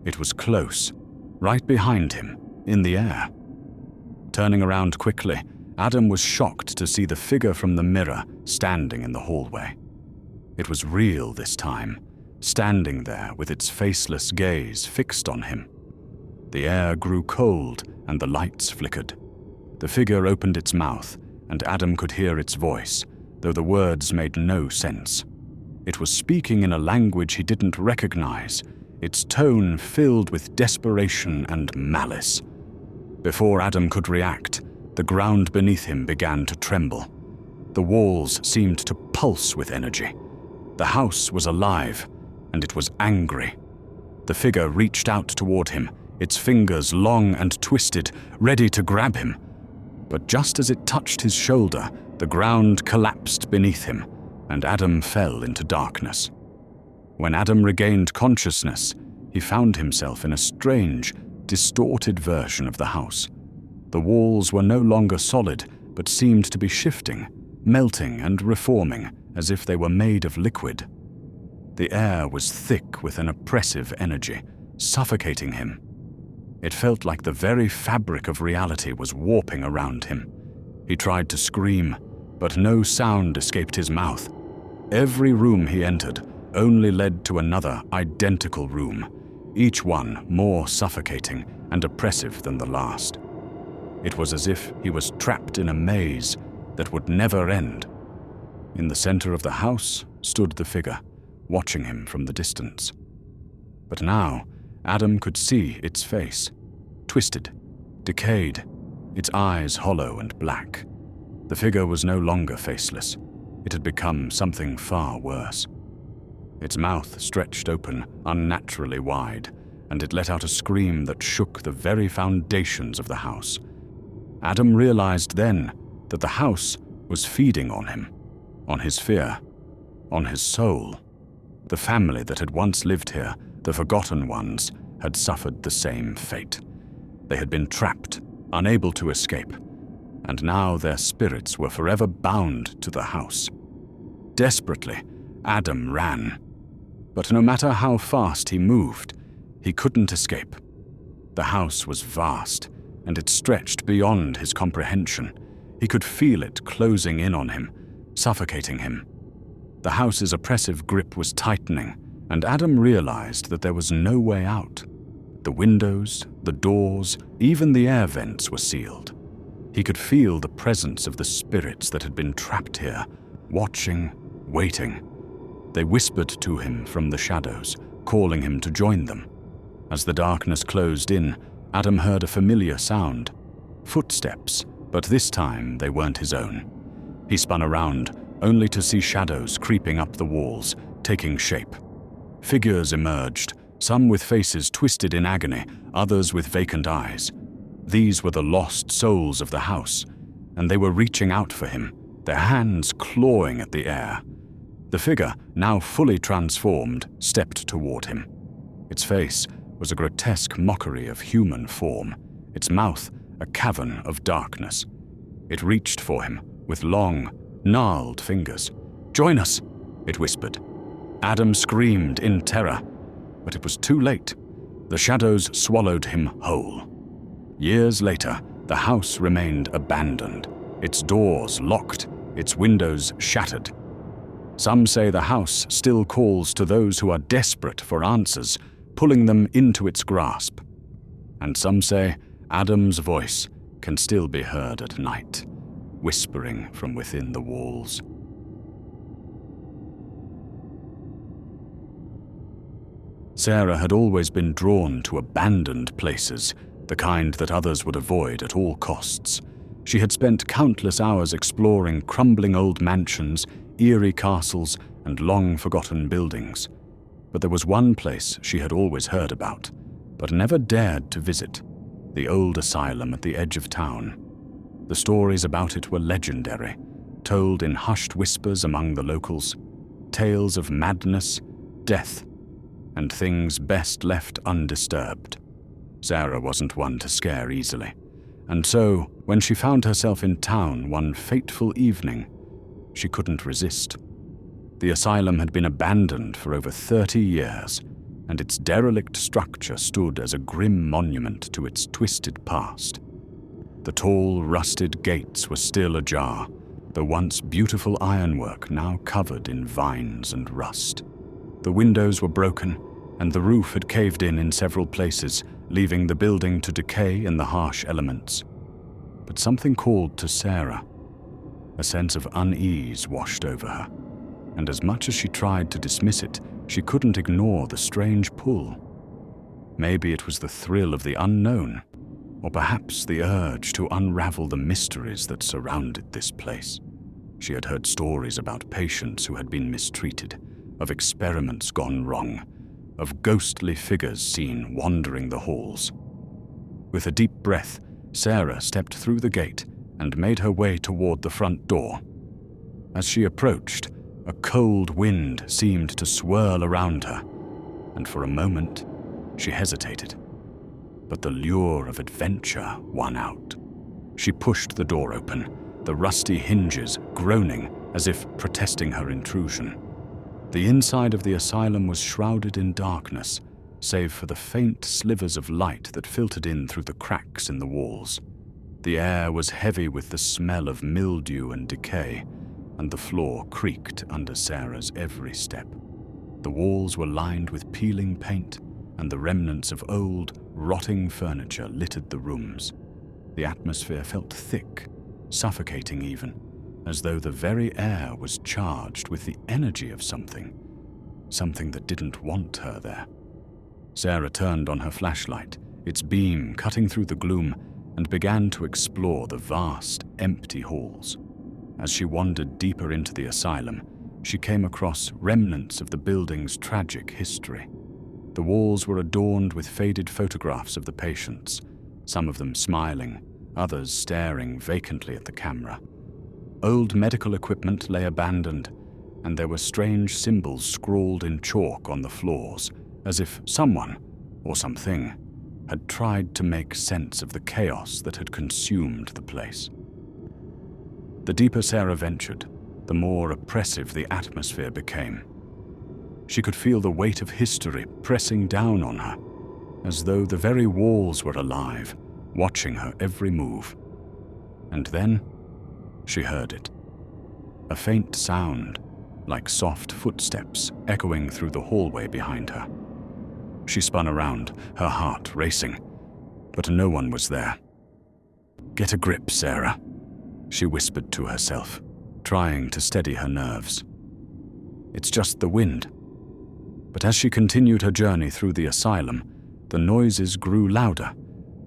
It was close, right behind him, in the air. Turning around quickly, Adam was shocked to see the figure from the mirror standing in the hallway. It was real this time, standing there with its faceless gaze fixed on him. The air grew cold and the lights flickered. The figure opened its mouth, and Adam could hear its voice, though the words made no sense. It was speaking in a language he didn't recognize, its tone filled with desperation and malice. Before Adam could react, the ground beneath him began to tremble. The walls seemed to pulse with energy. The house was alive, and it was angry. The figure reached out toward him, its fingers long and twisted, ready to grab him. But just as it touched his shoulder, the ground collapsed beneath him, and Adam fell into darkness. When Adam regained consciousness, he found himself in a strange, distorted version of the house. The walls were no longer solid, but seemed to be shifting, melting and reforming as if they were made of liquid. The air was thick with an oppressive energy, suffocating him. It felt like the very fabric of reality was warping around him. He tried to scream, but no sound escaped his mouth. Every room he entered only led to another identical room, each one more suffocating and oppressive than the last. It was as if he was trapped in a maze that would never end. In the center of the house stood the figure, watching him from the distance. But now, Adam could see its face, twisted, decayed, its eyes hollow and black. The figure was no longer faceless. It had become something far worse. Its mouth stretched open unnaturally wide, and it let out a scream that shook the very foundations of the house. Adam realized then that the house was feeding on him, on his fear, on his soul. The family that had once lived here, the forgotten ones, had suffered the same fate. They had been trapped, unable to escape, and now their spirits were forever bound to the house. Desperately, Adam ran. But no matter how fast he moved, he couldn't escape. The house was vast, and it stretched beyond his comprehension. He could feel it closing in on him, suffocating him. The house's oppressive grip was tightening, and Adam realized that there was no way out. The windows, the doors, even the air vents were sealed. He could feel the presence of the spirits that had been trapped here, watching, waiting. They whispered to him from the shadows, calling him to join them. As the darkness closed in, Adam heard a familiar sound. Footsteps, but this time they weren't his own. He spun around, only to see shadows creeping up the walls, taking shape. Figures emerged, some with faces twisted in agony, others with vacant eyes. These were the lost souls of the house, and they were reaching out for him, their hands clawing at the air. The figure, now fully transformed, stepped toward him. Its face was a grotesque mockery of human form, its mouth a cavern of darkness. It reached for him with long, gnarled fingers. "Join us," it whispered. Adam screamed in terror, but it was too late. The shadows swallowed him whole. Years later, the house remained abandoned, its doors locked, its windows shattered. Some say the house still calls to those who are desperate for answers, pulling them into its grasp. And some say Adam's voice can still be heard at night, whispering from within the walls. Sarah had always been drawn to abandoned places, the kind that others would avoid at all costs. She had spent countless hours exploring crumbling old mansions, eerie castles, and long-forgotten buildings. But there was one place she had always heard about, but never dared to visit: the old asylum at the edge of town. The stories about it were legendary, told in hushed whispers among the locals, tales of madness, death, and things best left undisturbed. Sarah wasn't one to scare easily, and so, when she found herself in town one fateful evening, she couldn't resist. The asylum had been abandoned for over 30 years, and its derelict structure stood as a grim monument to its twisted past. The tall, rusted gates were still ajar, the once beautiful ironwork now covered in vines and rust. The windows were broken, and the roof had caved in several places, leaving the building to decay in the harsh elements. But something called to Sarah. A sense of unease washed over her, and as much as she tried to dismiss it, she couldn't ignore the strange pull. Maybe it was the thrill of the unknown, or perhaps the urge to unravel the mysteries that surrounded this place. She had heard stories about patients who had been mistreated, of experiments gone wrong, of ghostly figures seen wandering the halls. With a deep breath, Sarah stepped through the gate and made her way toward the front door. As she approached, a cold wind seemed to swirl around her, and for a moment, she hesitated. But the lure of adventure won out. She pushed the door open, the rusty hinges groaning as if protesting her intrusion. The inside of the asylum was shrouded in darkness, save for the faint slivers of light that filtered in through the cracks in the walls. The air was heavy with the smell of mildew and decay, and the floor creaked under Sarah's every step. The walls were lined with peeling paint, and the remnants of old, rotting furniture littered the rooms. The atmosphere felt thick, suffocating even, as though the very air was charged with the energy of something that didn't want her there. Sarah turned on her flashlight, its beam cutting through the gloom, and began to explore the vast, empty halls. As she wandered deeper into the asylum, she came across remnants of the building's tragic history. The walls were adorned with faded photographs of the patients, some of them smiling, others staring vacantly at the camera. Old medical equipment lay abandoned, and there were strange symbols scrawled in chalk on the floors, as if someone, or something, had tried to make sense of the chaos that had consumed the place. The deeper Sarah ventured, the more oppressive the atmosphere became. She could feel the weight of history pressing down on her, as though the very walls were alive, watching her every move. And then she heard it. A faint sound, like soft footsteps echoing through the hallway behind her. She spun around, her heart racing, but no one was there. "Get a grip, Sarah," she whispered to herself, trying to steady her nerves. "It's just the wind." But as she continued her journey through the asylum, the noises grew louder,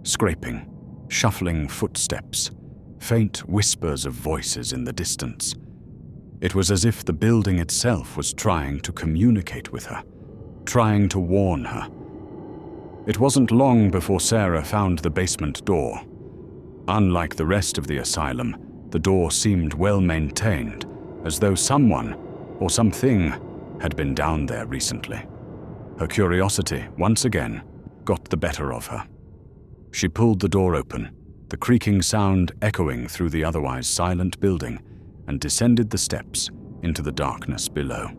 scraping, shuffling footsteps, faint whispers of voices in the distance. It was as if the building itself was trying to communicate with her, trying to warn her. It wasn't long before Sarah found the basement door. Unlike the rest of the asylum, the door seemed well maintained, as though someone or something had been down there recently. Her curiosity, once again, got the better of her. She pulled the door open, the creaking sound echoing through the otherwise silent building, and descended the steps into the darkness below.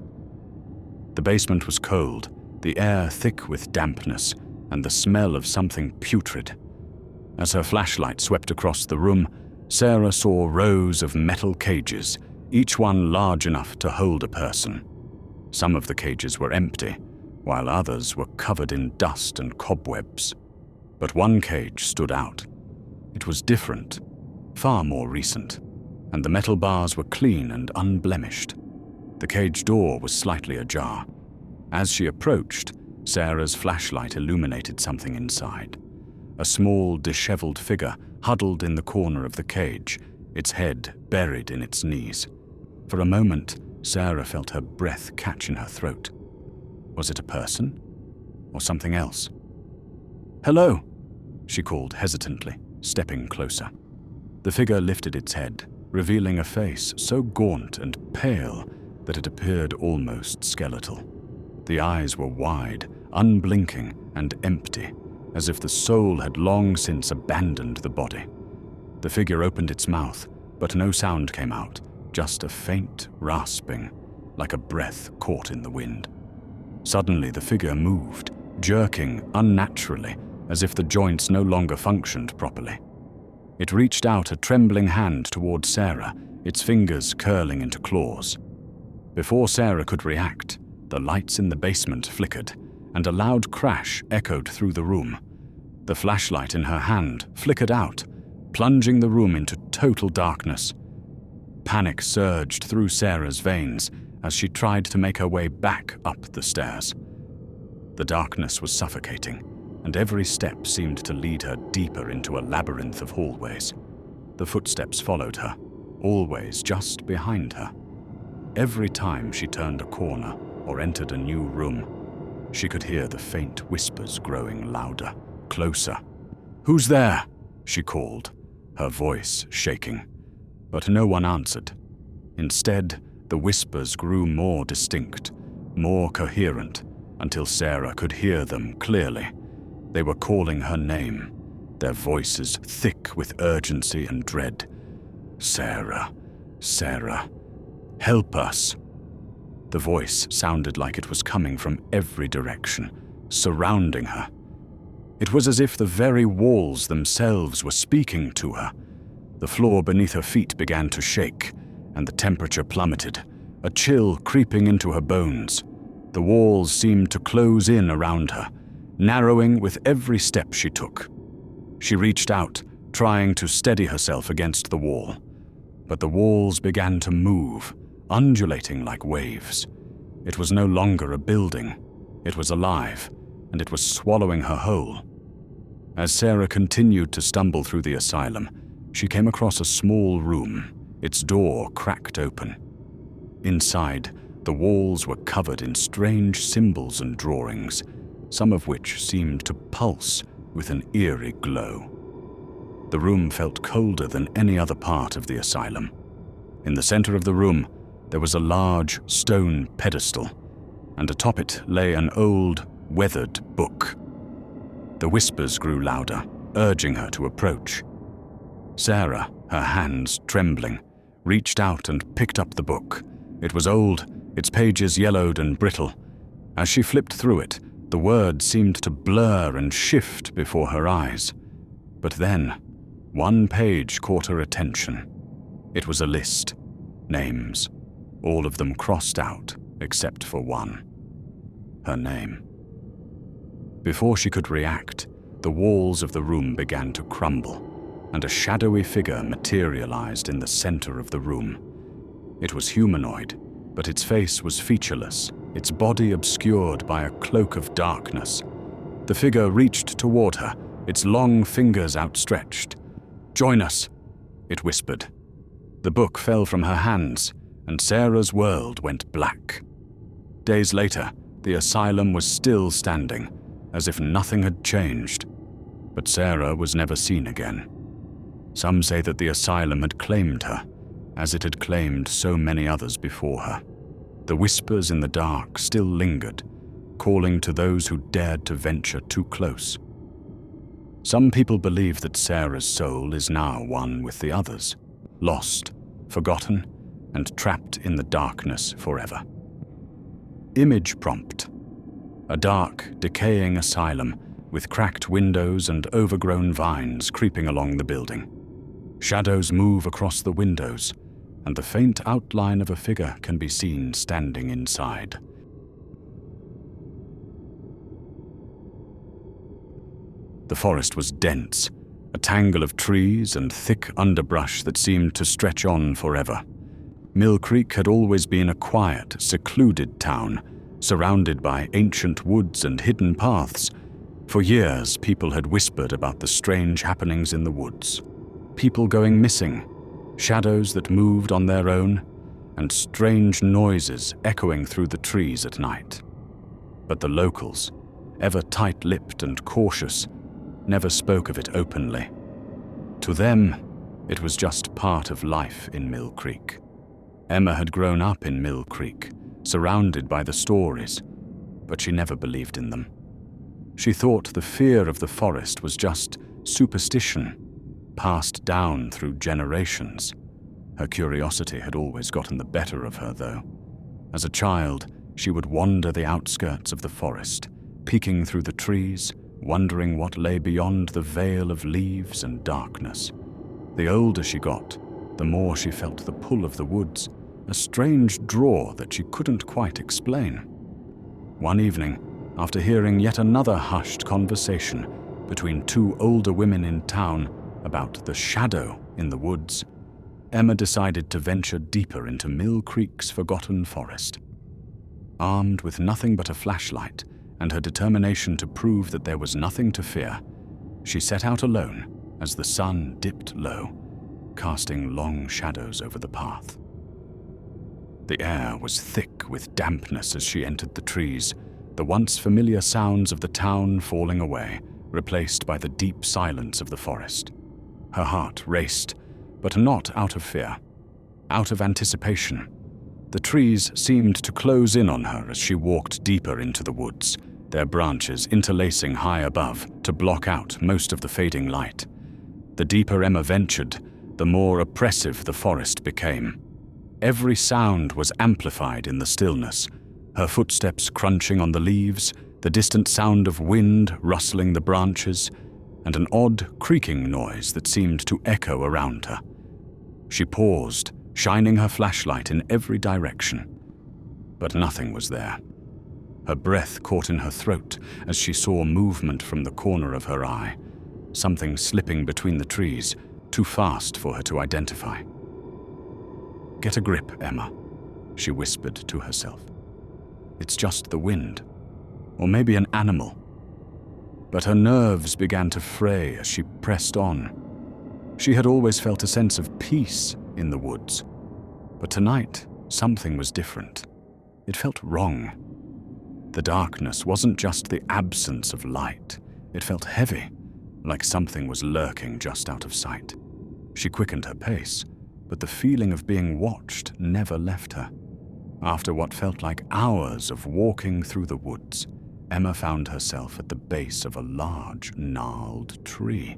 The basement was cold, the air thick with dampness, and the smell of something putrid. As her flashlight swept across the room, Sarah saw rows of metal cages, each one large enough to hold a person. Some of the cages were empty, while others were covered in dust and cobwebs. But one cage stood out. It was different, far more recent, and the metal bars were clean and unblemished. The cage door was slightly ajar. As she approached, Sarah's flashlight illuminated something inside. A small, disheveled figure huddled in the corner of the cage, its head buried in its knees. For a moment, Sarah felt her breath catch in her throat. Was it a person? Or something else? "Hello," she called hesitantly, stepping closer. The figure lifted its head, revealing a face so gaunt and pale that it appeared almost skeletal. The eyes were wide, unblinking, and empty, as if the soul had long since abandoned the body. The figure opened its mouth, but no sound came out, just a faint rasping, like a breath caught in the wind. Suddenly the figure moved, jerking unnaturally, as if the joints no longer functioned properly. It reached out a trembling hand toward Sarah, its fingers curling into claws. Before Sarah could react, the lights in the basement flickered, and a loud crash echoed through the room. The flashlight in her hand flickered out, plunging the room into total darkness. Panic surged through Sarah's veins as she tried to make her way back up the stairs. The darkness was suffocating, and every step seemed to lead her deeper into a labyrinth of hallways. The footsteps followed her, always just behind her. Every time she turned a corner or entered a new room, she could hear the faint whispers growing louder, closer. "Who's there?" she called, her voice shaking. But no one answered. Instead, the whispers grew more distinct, more coherent, until Sarah could hear them clearly. They were calling her name, their voices thick with urgency and dread. "Sarah, Sarah, help us." The voice sounded like it was coming from every direction, surrounding her. It was as if the very walls themselves were speaking to her. The floor beneath her feet began to shake, and the temperature plummeted, a chill creeping into her bones. The walls seemed to close in around her, narrowing with every step she took. She reached out, trying to steady herself against the wall. But the walls began to move, undulating like waves. It was no longer a building. It was alive, and it was swallowing her whole. As Sarah continued to stumble through the asylum, she came across a small room, its door cracked open. Inside, the walls were covered in strange symbols and drawings, some of which seemed to pulse with an eerie glow. The room felt colder than any other part of the asylum. In the center of the room, there was a large stone pedestal, and atop it lay an old, weathered book. The whispers grew louder, urging her to approach. Sarah, her hands trembling, reached out and picked up the book. It was old, its pages yellowed and brittle. As she flipped through it, the words seemed to blur and shift before her eyes. But then, one page caught her attention. It was a list. Names. All of them crossed out, except for one. Her name. Before she could react, the walls of the room began to crumble, and a shadowy figure materialized in the center of the room. It was humanoid, but its face was featureless, its body obscured by a cloak of darkness. The figure reached toward her, its long fingers outstretched. "Join us," it whispered. The book fell from her hands, and Sarah's world went black. Days later, the asylum was still standing, as if nothing had changed. But Sarah was never seen again. Some say that the asylum had claimed her, as it had claimed so many others before her. The whispers in the dark still lingered, calling to those who dared to venture too close. Some people believe that Sarah's soul is now one with the others, lost, forgotten, and trapped in the darkness forever. Image prompt. A dark, decaying asylum with cracked windows and overgrown vines creeping along the building. Shadows move across the windows, and the faint outline of a figure can be seen standing inside. The forest was dense, a tangle of trees and thick underbrush that seemed to stretch on forever. Mill Creek had always been a quiet, secluded town, surrounded by ancient woods and hidden paths. For years, people had whispered about the strange happenings in the woods. People going missing, shadows that moved on their own, and strange noises echoing through the trees at night. But the locals, ever tight-lipped and cautious, never spoke of it openly. To them, it was just part of life in Mill Creek. Emma had grown up in Mill Creek, surrounded by the stories, but she never believed in them. She thought the fear of the forest was just superstition, passed down through generations. Her curiosity had always gotten the better of her, though. As a child, she would wander the outskirts of the forest, peeking through the trees, wondering what lay beyond the veil of leaves and darkness. The older she got, the more she felt the pull of the woods, a strange draw that she couldn't quite explain. One evening, after hearing yet another hushed conversation between two older women in town about the shadow in the woods, Emma decided to venture deeper into Mill Creek's forgotten forest. Armed with nothing but a flashlight and her determination to prove that there was nothing to fear, she set out alone as the sun dipped low, casting long shadows over the path. The air was thick with dampness as she entered the trees, the once familiar sounds of the town falling away, replaced by the deep silence of the forest. Her heart raced, but not out of fear, out of anticipation. The trees seemed to close in on her as she walked deeper into the woods, their branches interlacing high above to block out most of the fading light. The deeper Emma ventured, the more oppressive the forest became. Every sound was amplified in the stillness, her footsteps crunching on the leaves, the distant sound of wind rustling the branches, and an odd creaking noise that seemed to echo around her. She paused, shining her flashlight in every direction. But nothing was there. Her breath caught in her throat as she saw movement from the corner of her eye, something slipping between the trees, too fast for her to identify. "Get a grip, Emma," she whispered to herself. "It's just the wind, or maybe an animal." But her nerves began to fray as she pressed on. She had always felt a sense of peace in the woods, but tonight something was different. It felt wrong. The darkness wasn't just the absence of light. It felt heavy, like something was lurking just out of sight. She quickened her pace, but the feeling of being watched never left her. After what felt like hours of walking through the woods, Emma found herself at the base of a large, gnarled tree.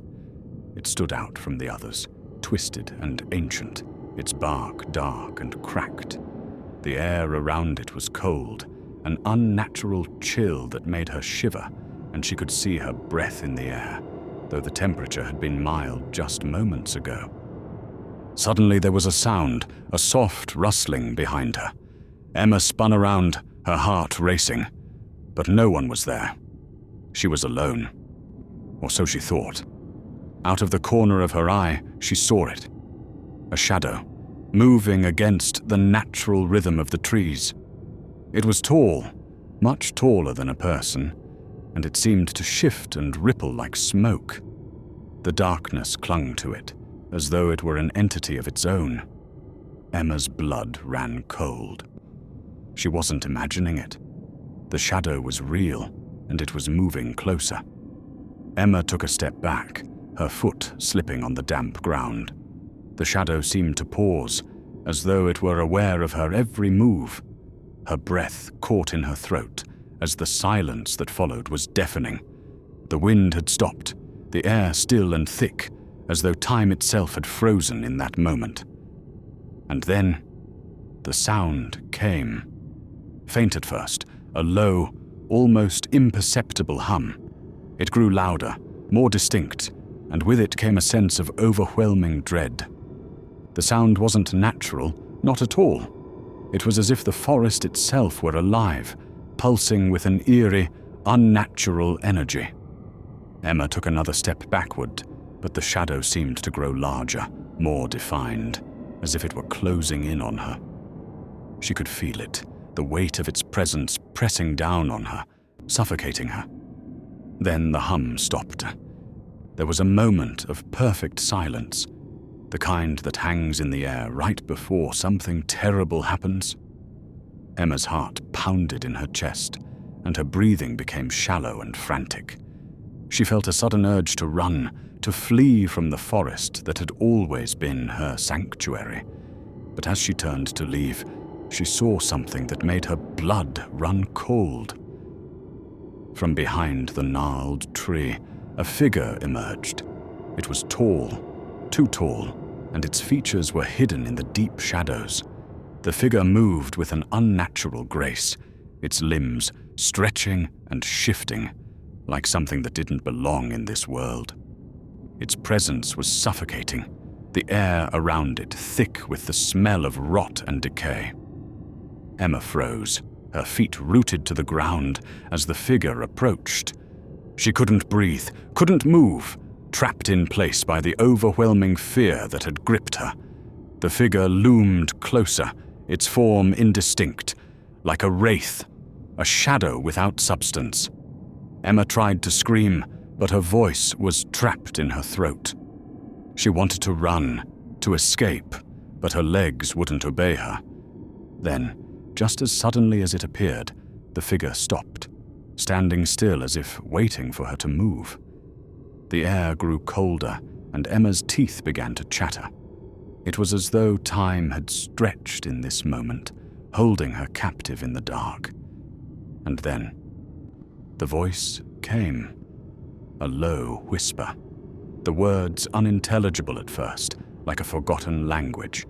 It stood out from the others, twisted and ancient, its bark dark and cracked. The air around it was cold, an unnatural chill that made her shiver, and she could see her breath in the air, though the temperature had been mild just moments ago. Suddenly there was a sound, a soft rustling behind her. Emma spun around, her heart racing, but no one was there. She was alone, or so she thought. Out of the corner of her eye, she saw it. A shadow, moving against the natural rhythm of the trees. It was tall, much taller than a person, and it seemed to shift and ripple like smoke. The darkness clung to it, as though it were an entity of its own. Emma's blood ran cold. She wasn't imagining it. The shadow was real, and it was moving closer. Emma took a step back, her foot slipping on the damp ground. The shadow seemed to pause, as though it were aware of her every move. Her breath caught in her throat, as the silence that followed was deafening. The wind had stopped, the air still and thick, as though time itself had frozen in that moment. And then, the sound came. Faint at first, a low, almost imperceptible hum. It grew louder, more distinct, and with it came a sense of overwhelming dread. The sound wasn't natural, not at all. It was as if the forest itself were alive, pulsing with an eerie, unnatural energy. Emma took another step backward, but the shadow seemed to grow larger, more defined, as if it were closing in on her. She could feel it, the weight of its presence pressing down on her, suffocating her. Then the hum stopped. There was a moment of perfect silence, the kind that hangs in the air right before something terrible happens. Emma's heart pounded in her chest, and her breathing became shallow and frantic. She felt a sudden urge to run, to flee from the forest that had always been her sanctuary. But as she turned to leave, she saw something that made her blood run cold. From behind the gnarled tree, a figure emerged. It was tall, too tall, and its features were hidden in the deep shadows. The figure moved with an unnatural grace, its limbs stretching and shifting, like something that didn't belong in this world. Its presence was suffocating, the air around it thick with the smell of rot and decay. Emma froze, her feet rooted to the ground as the figure approached. She couldn't breathe, couldn't move, trapped in place by the overwhelming fear that had gripped her. The figure loomed closer, its form indistinct, like a wraith, a shadow without substance. Emma tried to scream, but her voice was trapped in her throat. She wanted to run, to escape, but her legs wouldn't obey her. Then, just as suddenly as it appeared, the figure stopped, standing still as if waiting for her to move. The air grew colder, and Emma's teeth began to chatter. It was as though time had stretched in this moment, holding her captive in the dark. And then, the voice came, a low whisper, the words unintelligible at first, like a forgotten language.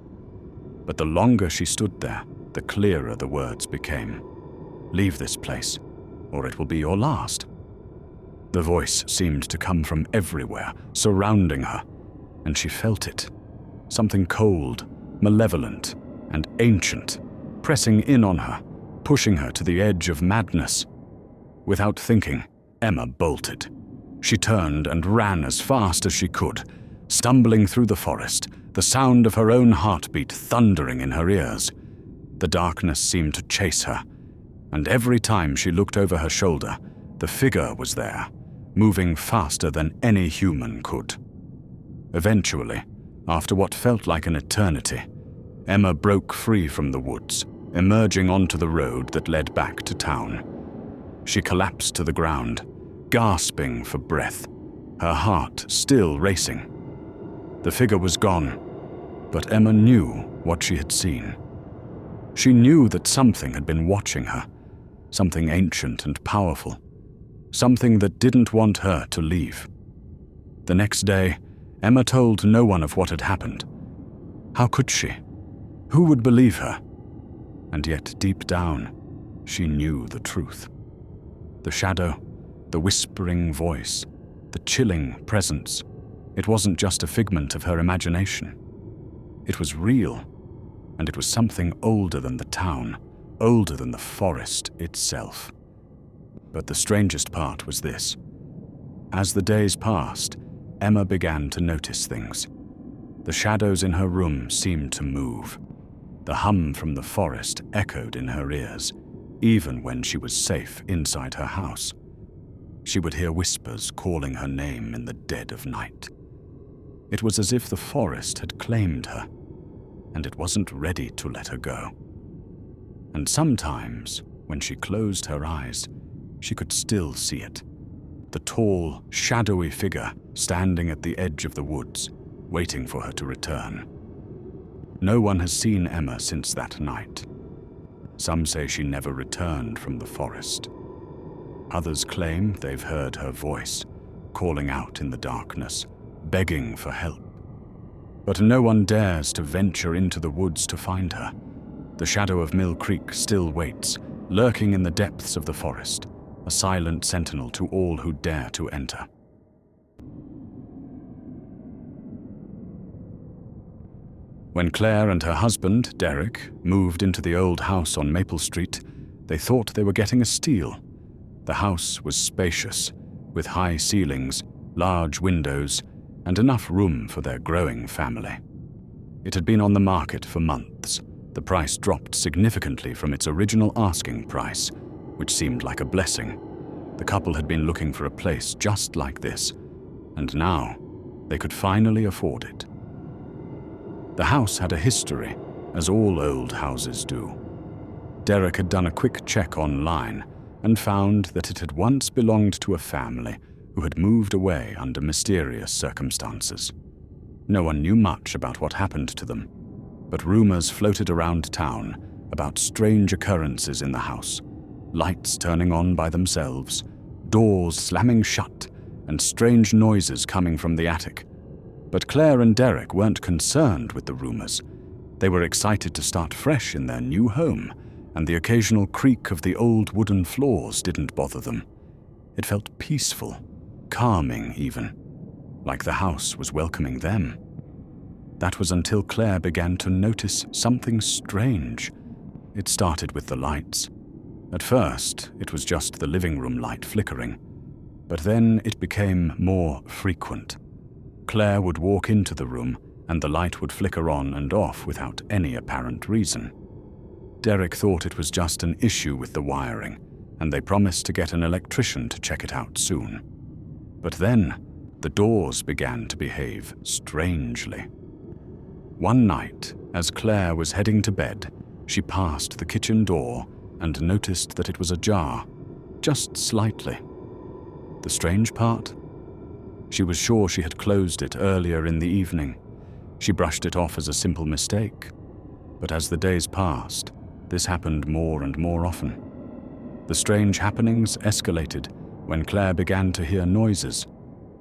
But the longer she stood there, the clearer the words became. "Leave this place, or it will be your last." The voice seemed to come from everywhere, surrounding her, and she felt it. Something cold, malevolent, and ancient, pressing in on her, pushing her to the edge of madness. Without thinking, Emma bolted. She turned and ran as fast as she could, stumbling through the forest, the sound of her own heartbeat thundering in her ears. The darkness seemed to chase her, and every time she looked over her shoulder, the figure was there, moving faster than any human could. Eventually, after what felt like an eternity, Emma broke free from the woods, emerging onto the road that led back to town. She collapsed to the ground, gasping for breath, her heart still racing. The figure was gone, But Emma knew what she had seen. She knew that something had been watching her, something ancient and powerful, something that didn't want her to leave. The next day, Emma told no one of what had happened. How could she? Who would believe her? And yet, deep down, she knew the truth. The shadow, the whispering voice, the chilling presence, it wasn't just a figment of her imagination. It was real, and it was something older than the town, older than the forest itself. But the strangest part was this. As the days passed, Emma began to notice things. The shadows in her room seemed to move. The hum from the forest echoed in her ears, even when she was safe inside her house. She would hear whispers calling her name in the dead of night. It was as if the forest had claimed her, and it wasn't ready to let her go. And sometimes, when she closed her eyes, she could still see it. The tall, shadowy figure standing at the edge of the woods, waiting for her to return. No one has seen Emma since that night. Some say she never returned from the forest. Others claim they've heard her voice, calling out in the darkness, begging for help. But no one dares to venture into the woods to find her. The shadow of Mill Creek still waits, lurking in the depths of the forest, a silent sentinel to all who dare to enter. When Claire and her husband, Derek, moved into the old house on Maple Street, they thought they were getting a steal. The house was spacious, with high ceilings, large windows, and enough room for their growing family. It had been on the market for months. The price dropped significantly from its original asking price, which seemed like a blessing. The couple had been looking for a place just like this, and now they could finally afford it. The house had a history, as all old houses do. Derek had done a quick check online and found that it had once belonged to a family who had moved away under mysterious circumstances. No one knew much about what happened to them, but rumors floated around town about strange occurrences in the house, lights turning on by themselves, doors slamming shut, and strange noises coming from the attic. But Claire and Derek weren't concerned with the rumors. They were excited to start fresh in their new home, and the occasional creak of the old wooden floors didn't bother them. It felt peaceful, calming even, like the house was welcoming them. That was until Claire began to notice something strange. It started with the lights. At first, it was just the living room light flickering, but then it became more frequent. Claire would walk into the room, and the light would flicker on and off without any apparent reason. Derek thought it was just an issue with the wiring, and they promised to get an electrician to check it out soon. But then, the doors began to behave strangely. One night, as Claire was heading to bed, she passed the kitchen door and noticed that it was ajar, just slightly. The strange part? She was sure she had closed it earlier in the evening. She brushed it off as a simple mistake. But as the days passed, this happened more and more often. The strange happenings escalated when Claire began to hear noises,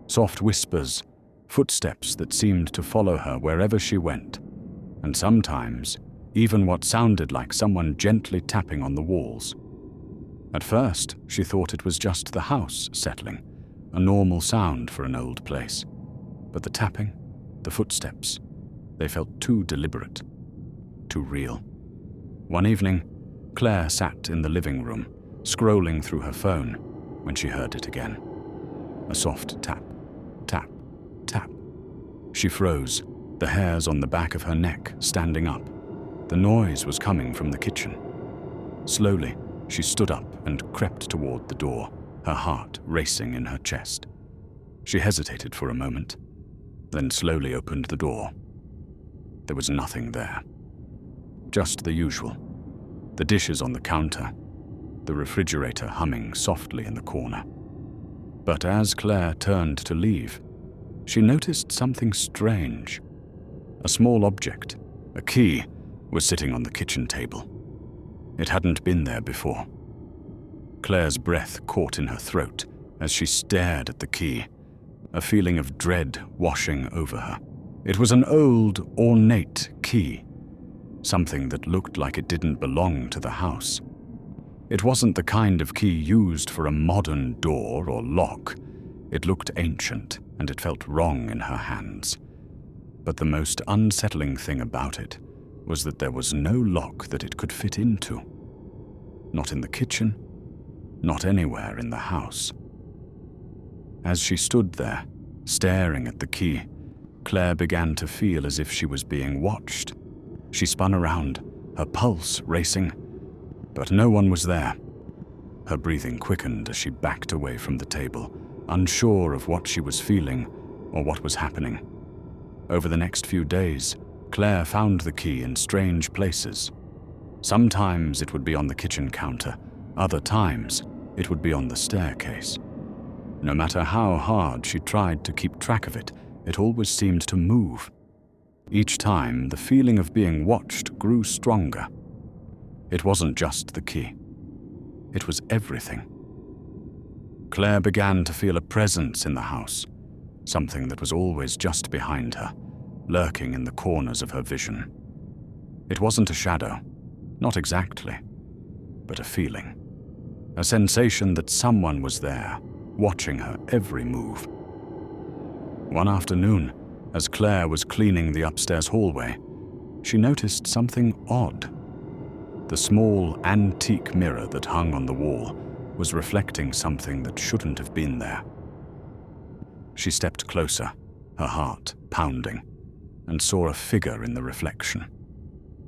soft whispers, footsteps that seemed to follow her wherever she went, and sometimes even what sounded like someone gently tapping on the walls. At first, she thought it was just the house settling, a normal sound for an old place. But the tapping, the footsteps, they felt too deliberate, too real. One evening, Claire sat in the living room, scrolling through her phone, when she heard it again. A soft tap, tap, tap. She froze, the hairs on the back of her neck standing up. The noise was coming from the kitchen. Slowly, she stood up and crept toward the door, her heart racing in her chest. She hesitated for a moment, then slowly opened the door. There was nothing there. Just the usual. The dishes on the counter, the refrigerator humming softly in the corner. But as Claire turned to leave, she noticed something strange. A small object, a key, was sitting on the kitchen table. It hadn't been there before. Claire's breath caught in her throat as she stared at the key, a feeling of dread washing over her. It was an old, ornate key, something that looked like it didn't belong to the house. It wasn't the kind of key used for a modern door or lock. It looked ancient, and it felt wrong in her hands. But the most unsettling thing about it was that there was no lock that it could fit into. Not in the kitchen, not anywhere in the house. As she stood there, staring at the key, Claire began to feel as if she was being watched. She spun around, her pulse racing, but no one was there. Her breathing quickened as she backed away from the table, unsure of what she was feeling or what was happening. Over the next few days, Claire found the key in strange places. Sometimes it would be on the kitchen counter, other times it would be on the staircase. No matter how hard she tried to keep track of it, it always seemed to move. Each time, the feeling of being watched grew stronger. It wasn't just the key. It was everything. Claire began to feel a presence in the house, something that was always just behind her, lurking in the corners of her vision. It wasn't a shadow, not exactly, but a feeling. A sensation that someone was there, watching her every move. One afternoon, as Claire was cleaning the upstairs hallway, she noticed something odd. The small, antique mirror that hung on the wall was reflecting something that shouldn't have been there. She stepped closer, her heart pounding, and saw a figure in the reflection.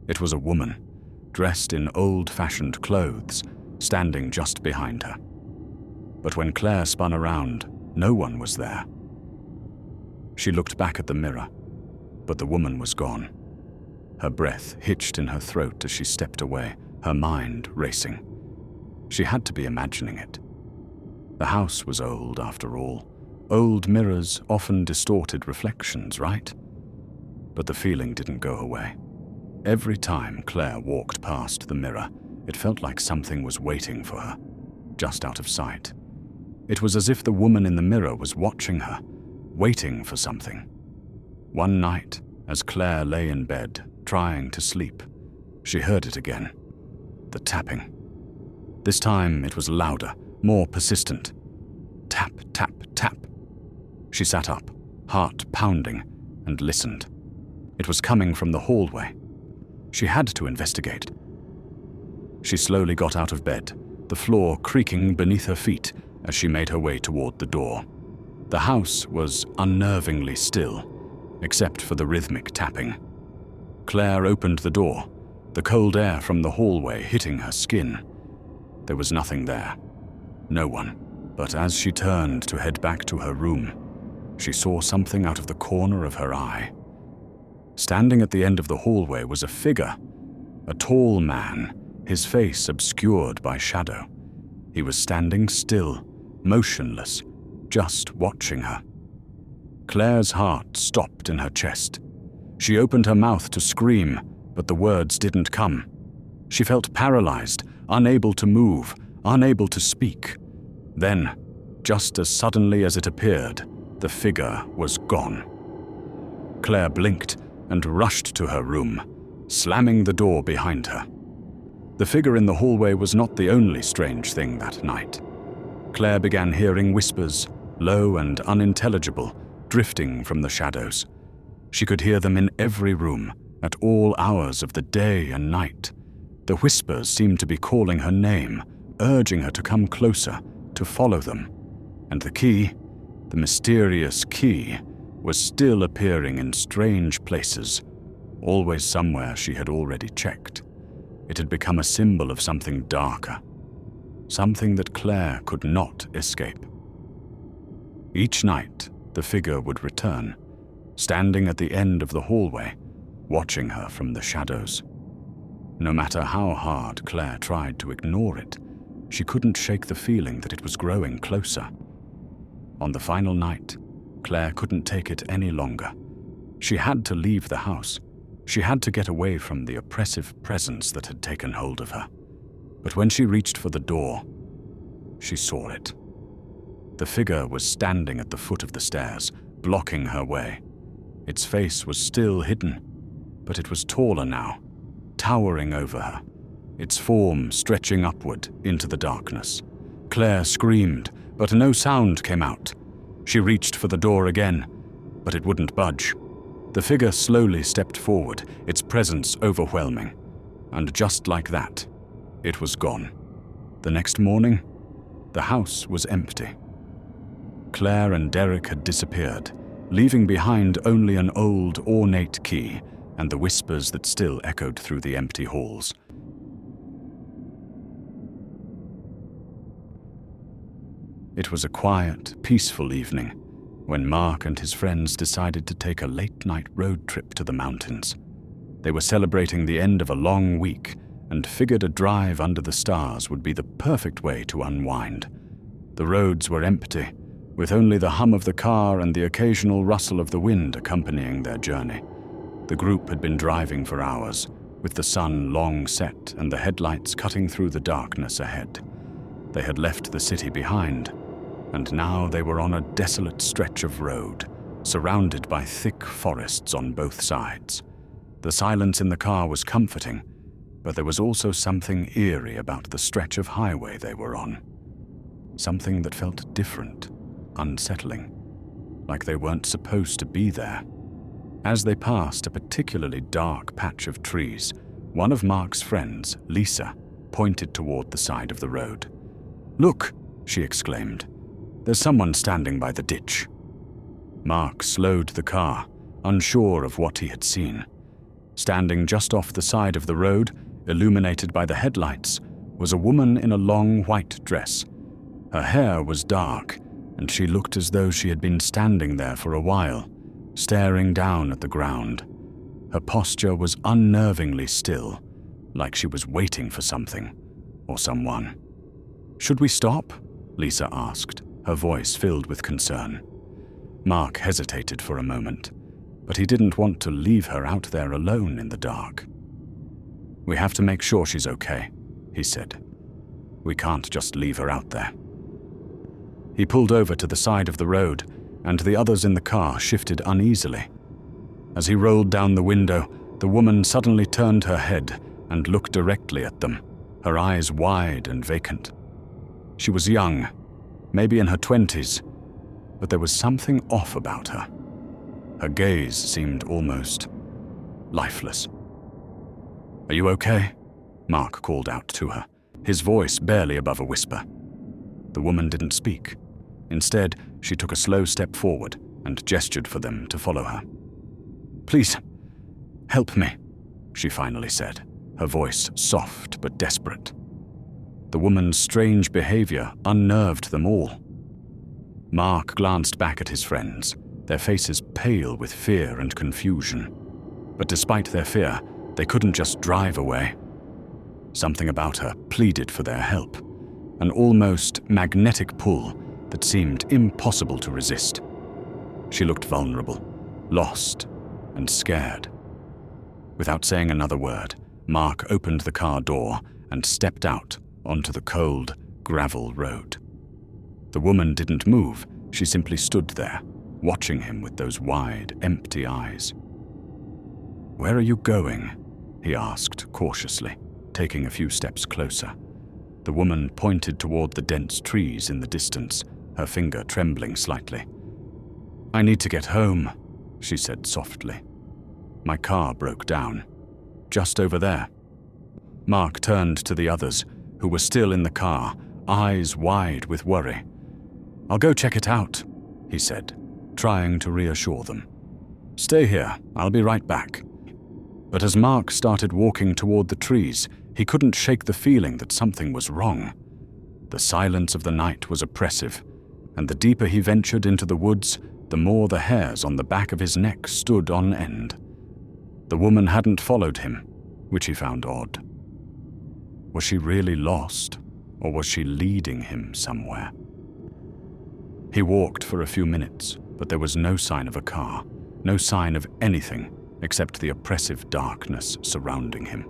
It was a woman, dressed in old-fashioned clothes, standing just behind her. But when Claire spun around, no one was there. She looked back at the mirror, but the woman was gone. Her breath hitched in her throat as she stepped away, her mind racing. She had to be imagining it. The house was old, after all. Old mirrors often distorted reflections, right? But the feeling didn't go away. Every time Claire walked past the mirror, it felt like something was waiting for her, just out of sight. It was as if the woman in the mirror was watching her, waiting for something. One night, as Claire lay in bed, trying to sleep, she heard it again. The tapping. This time it was louder, more persistent. Tap, tap, tap. She sat up, heart pounding, and listened. It was coming from the hallway. She had to investigate. She slowly got out of bed, the floor creaking beneath her feet as she made her way toward the door. The house was unnervingly still, except for the rhythmic tapping. Claire opened the door, the cold air from the hallway hitting her skin. There was nothing there. No one. But as she turned to head back to her room, she saw something out of the corner of her eye. Standing at the end of the hallway was a figure, a tall man, his face obscured by shadow. He was standing still, motionless, just watching her. Claire's heart stopped in her chest. She opened her mouth to scream, but the words didn't come. She felt paralyzed, unable to move, unable to speak. Then, just as suddenly as it appeared, the figure was gone. Claire blinked and rushed to her room, slamming the door behind her. The figure in the hallway was not the only strange thing that night. Claire began hearing whispers, low and unintelligible, drifting from the shadows. She could hear them in every room, at all hours of the day and night. The whispers seemed to be calling her name, urging her to come closer, to follow them. And the key, the mysterious key, was still appearing in strange places, always somewhere she had already checked. It had become a symbol of something darker, something that Claire could not escape. Each night, the figure would return, standing at the end of the hallway, watching her from the shadows. No matter how hard Claire tried to ignore it, she couldn't shake the feeling that it was growing closer. On the final night, Claire couldn't take it any longer. She had to leave the house. She had to get away from the oppressive presence that had taken hold of her. But when she reached for the door, she saw it. The figure was standing at the foot of the stairs, blocking her way. Its face was still hidden, but it was taller now, towering over her, its form stretching upward into the darkness. Claire screamed, but no sound came out. She reached for the door again, but it wouldn't budge. The figure slowly stepped forward, its presence overwhelming. And just like that, it was gone. The next morning, the house was empty. Claire and Derek had disappeared, leaving behind only an old, ornate key and the whispers that still echoed through the empty halls. It was a quiet, peaceful evening when Mark and his friends decided to take a late-night road trip to the mountains. They were celebrating the end of a long week and figured a drive under the stars would be the perfect way to unwind. The roads were empty, with only the hum of the car and the occasional rustle of the wind accompanying their journey. The group had been driving for hours, with the sun long set and the headlights cutting through the darkness ahead. They had left the city behind, and now they were on a desolate stretch of road, surrounded by thick forests on both sides. The silence in the car was comforting, but there was also something eerie about the stretch of highway they were on. Something that felt different, unsettling, like they weren't supposed to be there. As they passed a particularly dark patch of trees, one of Mark's friends, Lisa, pointed toward the side of the road. "Look," she exclaimed. "There's someone standing by the ditch." Mark slowed the car, unsure of what he had seen. Standing just off the side of the road, illuminated by the headlights, was a woman in a long white dress. Her hair was dark, and she looked as though she had been standing there for a while, staring down at the ground. Her posture was unnervingly still, like she was waiting for something or someone. "Should we stop?" Lisa asked, her voice filled with concern. Mark hesitated for a moment, but he didn't want to leave her out there alone in the dark. "We have to make sure she's okay," he said. "We can't just leave her out there." He pulled over to the side of the road, and the others in the car shifted uneasily. As he rolled down the window, the woman suddenly turned her head and looked directly at them, her eyes wide and vacant. She was young, maybe in her 20s, but there was something off about her. Her gaze seemed almost lifeless. "Are you okay?" Mark called out to her, his voice barely above a whisper. The woman didn't speak. Instead, she took a slow step forward and gestured for them to follow her. "Please, help me," she finally said, her voice soft but desperate. The woman's strange behavior unnerved them all. Mark glanced back at his friends, their faces pale with fear and confusion. But despite their fear, they couldn't just drive away. Something about her pleaded for their help, an almost magnetic pull that seemed impossible to resist. She looked vulnerable, lost, and scared. Without saying another word, Mark opened the car door and stepped out onto the cold, gravel road. The woman didn't move, she simply stood there, watching him with those wide, empty eyes. "Where are you going?" he asked cautiously, taking a few steps closer. The woman pointed toward the dense trees in the distance, her finger trembling slightly. "I need to get home," she said softly. "My car broke down. Just over there." Mark turned to the others, who were still in the car, eyes wide with worry. "I'll go check it out," he said, trying to reassure them. "Stay here, I'll be right back." But as Mark started walking toward the trees, he couldn't shake the feeling that something was wrong. The silence of the night was oppressive, and the deeper he ventured into the woods, the more the hairs on the back of his neck stood on end. The woman hadn't followed him, which he found odd. Was she really lost, or was she leading him somewhere? He walked for a few minutes, but there was no sign of a car, no sign of anything except the oppressive darkness surrounding him.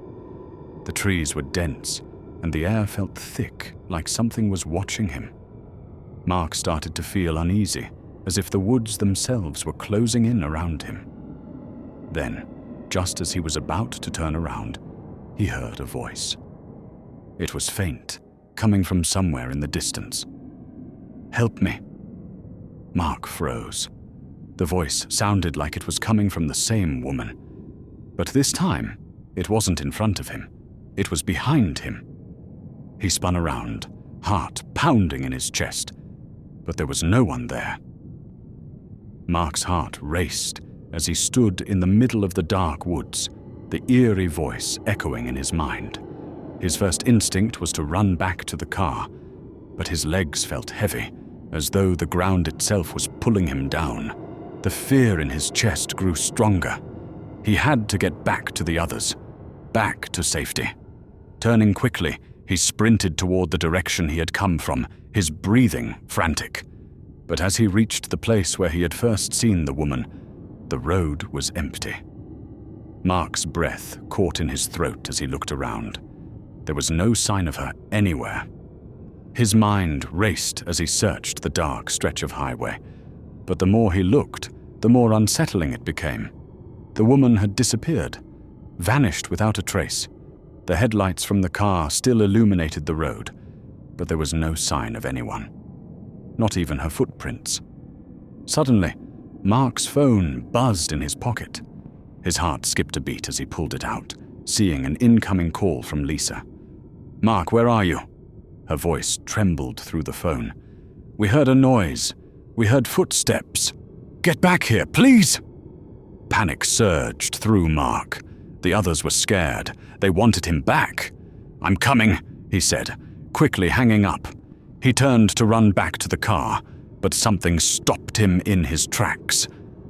The trees were dense, and the air felt thick, like something was watching him. Mark started to feel uneasy, as if the woods themselves were closing in around him. Then, just as he was about to turn around, he heard a voice. It was faint, coming from somewhere in the distance. "Help me." Mark froze. The voice sounded like it was coming from the same woman. But this time, it wasn't in front of him. It was behind him. He spun around, heart pounding in his chest, but there was no one there. Mark's heart raced as he stood in the middle of the dark woods, the eerie voice echoing in his mind. His first instinct was to run back to the car, but his legs felt heavy, as though the ground itself was pulling him down. The fear in his chest grew stronger. He had to get back to the others, back to safety. Turning quickly, he sprinted toward the direction he had come from, his breathing frantic. But as he reached the place where he had first seen the woman, the road was empty. Mark's breath caught in his throat as he looked around. There was no sign of her anywhere. His mind raced as he searched the dark stretch of highway, but the more he looked, the more unsettling it became. The woman had disappeared, vanished without a trace. The headlights from the car still illuminated the road, but there was no sign of anyone, not even her footprints. Suddenly, Mark's phone buzzed in his pocket. His heart skipped a beat as he pulled it out, seeing an incoming call from Lisa. "Mark, where are you?" Her voice trembled through the phone. "We heard a noise. We heard footsteps. Get back here, please!" Panic surged through Mark. The others were scared. They wanted him back. "I'm coming," he said, quickly hanging up. He turned to run back to the car, but something stopped him in his tracks.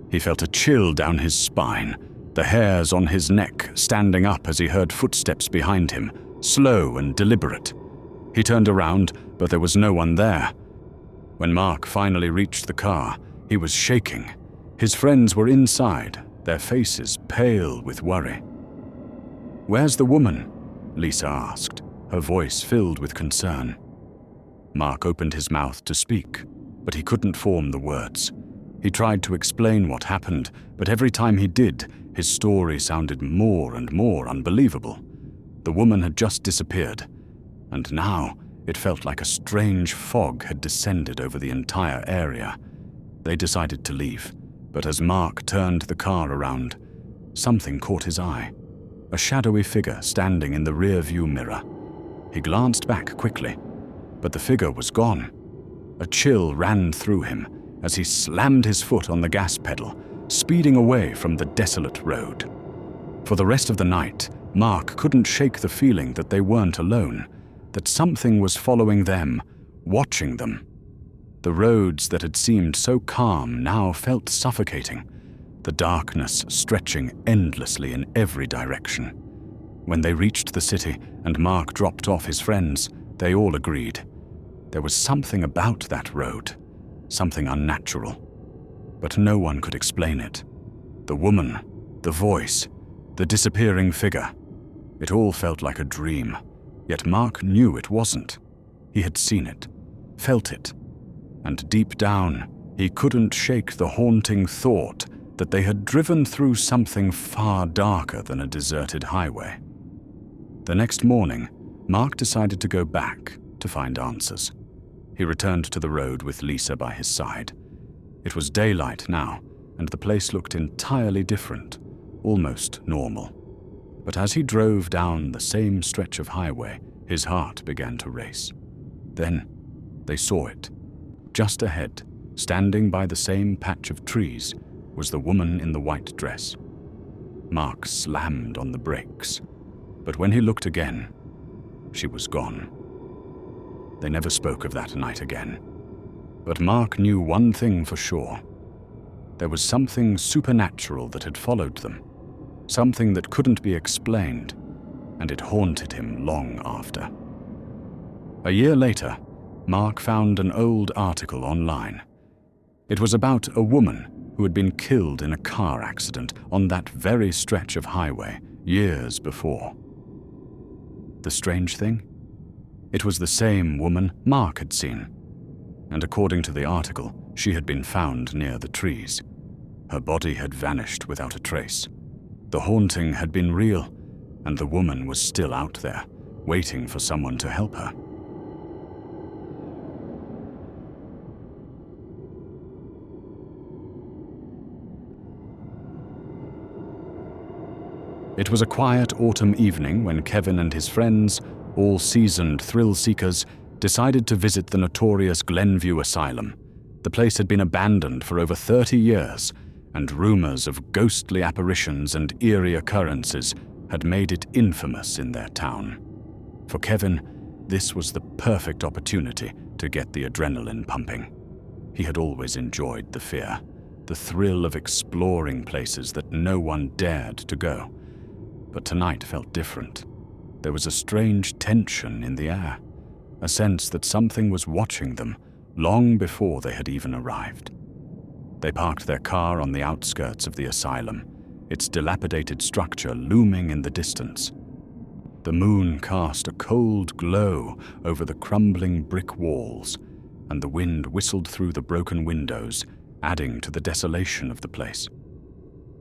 He felt a chill down his spine, the hairs on his neck standing up as he heard footsteps behind him, slow and deliberate. He turned around, but there was no one there. When Mark finally reached the car, he was shaking. His friends were inside, their faces pale with worry. "Where's the woman?" Lisa asked, her voice filled with concern. Mark opened his mouth to speak, but he couldn't form the words. He tried to explain what happened, but every time he did, his story sounded more and more unbelievable. The woman had just disappeared, and now it felt like a strange fog had descended over the entire area. They decided to leave, but as Mark turned the car around, something caught his eye. A shadowy figure standing in the rear-view mirror. He glanced back quickly, but the figure was gone. A chill ran through him as he slammed his foot on the gas pedal, speeding away from the desolate road. For the rest of the night, Mark couldn't shake the feeling that they weren't alone, that something was following them, watching them. The roads that had seemed so calm now felt suffocating, the darkness stretching endlessly in every direction. When they reached the city and Mark dropped off his friends, they all agreed. There was something about that road, something unnatural. But no one could explain it. The woman, the voice, the disappearing figure. It all felt like a dream, yet Mark knew it wasn't. He had seen it, felt it, and deep down, he couldn't shake the haunting thought that they had driven through something far darker than a deserted highway. The next morning, Mark decided to go back to find answers. He returned to the road with Lisa by his side. It was daylight now, and the place looked entirely different, almost normal. But as he drove down the same stretch of highway, his heart began to race. Then, they saw it. Just ahead, standing by the same patch of trees, was the woman in the white dress. Mark slammed on the brakes, but when he looked again, she was gone. They never spoke of that night again. But Mark knew one thing for sure. There was something supernatural that had followed them, something that couldn't be explained, and it haunted him long after. A year later, Mark found an old article online. It was about a woman who had been killed in a car accident on that very stretch of highway years before. The strange thing? It was the same woman Mark had seen, and according to the article, she had been found near the trees. Her body had vanished without a trace. The haunting had been real, and the woman was still out there, waiting for someone to help her. It was a quiet autumn evening when Kevin and his friends, all seasoned thrill-seekers, decided to visit the notorious Glenview Asylum. The place had been abandoned for over 30 years, and rumors of ghostly apparitions and eerie occurrences had made it infamous in their town. For Kevin, this was the perfect opportunity to get the adrenaline pumping. He had always enjoyed the fear, the thrill of exploring places that no one dared to go. But tonight felt different. There was a strange tension in the air, a sense that something was watching them long before they had even arrived. They parked their car on the outskirts of the asylum, its dilapidated structure looming in the distance. The moon cast a cold glow over the crumbling brick walls, and the wind whistled through the broken windows, adding to the desolation of the place.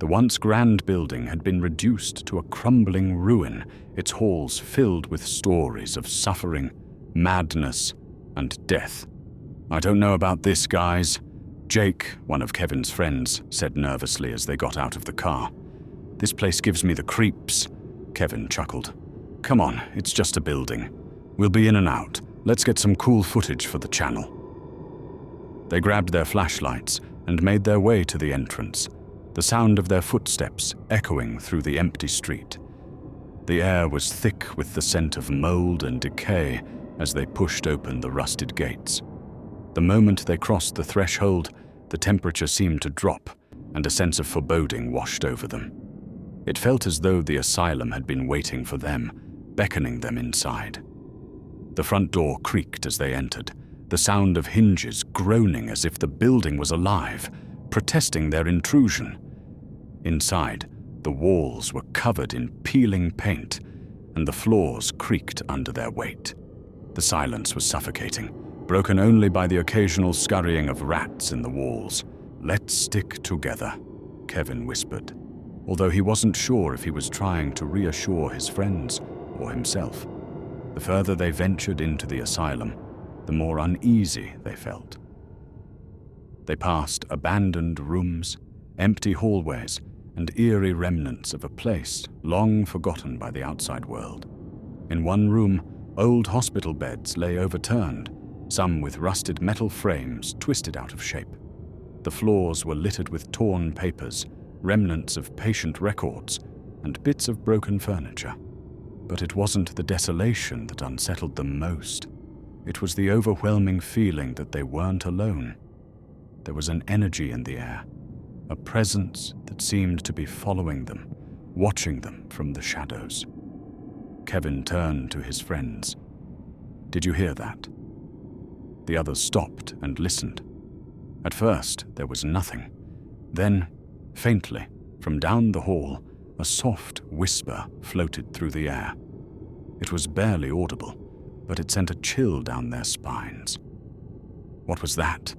The once grand building had been reduced to a crumbling ruin, its halls filled with stories of suffering, madness, and death. "I don't know about this, guys," Jake, one of Kevin's friends, said nervously as they got out of the car. "This place gives me the creeps." Kevin chuckled. "Come on, it's just a building. We'll be in and out. Let's get some cool footage for the channel." They grabbed their flashlights and made their way to the entrance, the sound of their footsteps echoing through the empty street. The air was thick with the scent of mold and decay as they pushed open the rusted gates. The moment they crossed the threshold, the temperature seemed to drop, and a sense of foreboding washed over them. It felt as though the asylum had been waiting for them, beckoning them inside. The front door creaked as they entered, the sound of hinges groaning as if the building was alive, protesting their intrusion. Inside, the walls were covered in peeling paint, and the floors creaked under their weight. The silence was suffocating, broken only by the occasional scurrying of rats in the walls. "Let's stick together," Kevin whispered, although he wasn't sure if he was trying to reassure his friends or himself. The further they ventured into the asylum, the more uneasy they felt. They passed abandoned rooms, empty hallways, and eerie remnants of a place long forgotten by the outside world. In one room, old hospital beds lay overturned, some with rusted metal frames twisted out of shape. The floors were littered with torn papers, remnants of patient records, and bits of broken furniture. But it wasn't the desolation that unsettled them most. It was the overwhelming feeling that they weren't alone. There was an energy in the air, a presence that seemed to be following them, watching them from the shadows. Kevin turned to his friends. "Did you hear that?" The others stopped and listened. At first, there was nothing. Then, faintly, from down the hall, a soft whisper floated through the air. It was barely audible, but it sent a chill down their spines. "What was that?"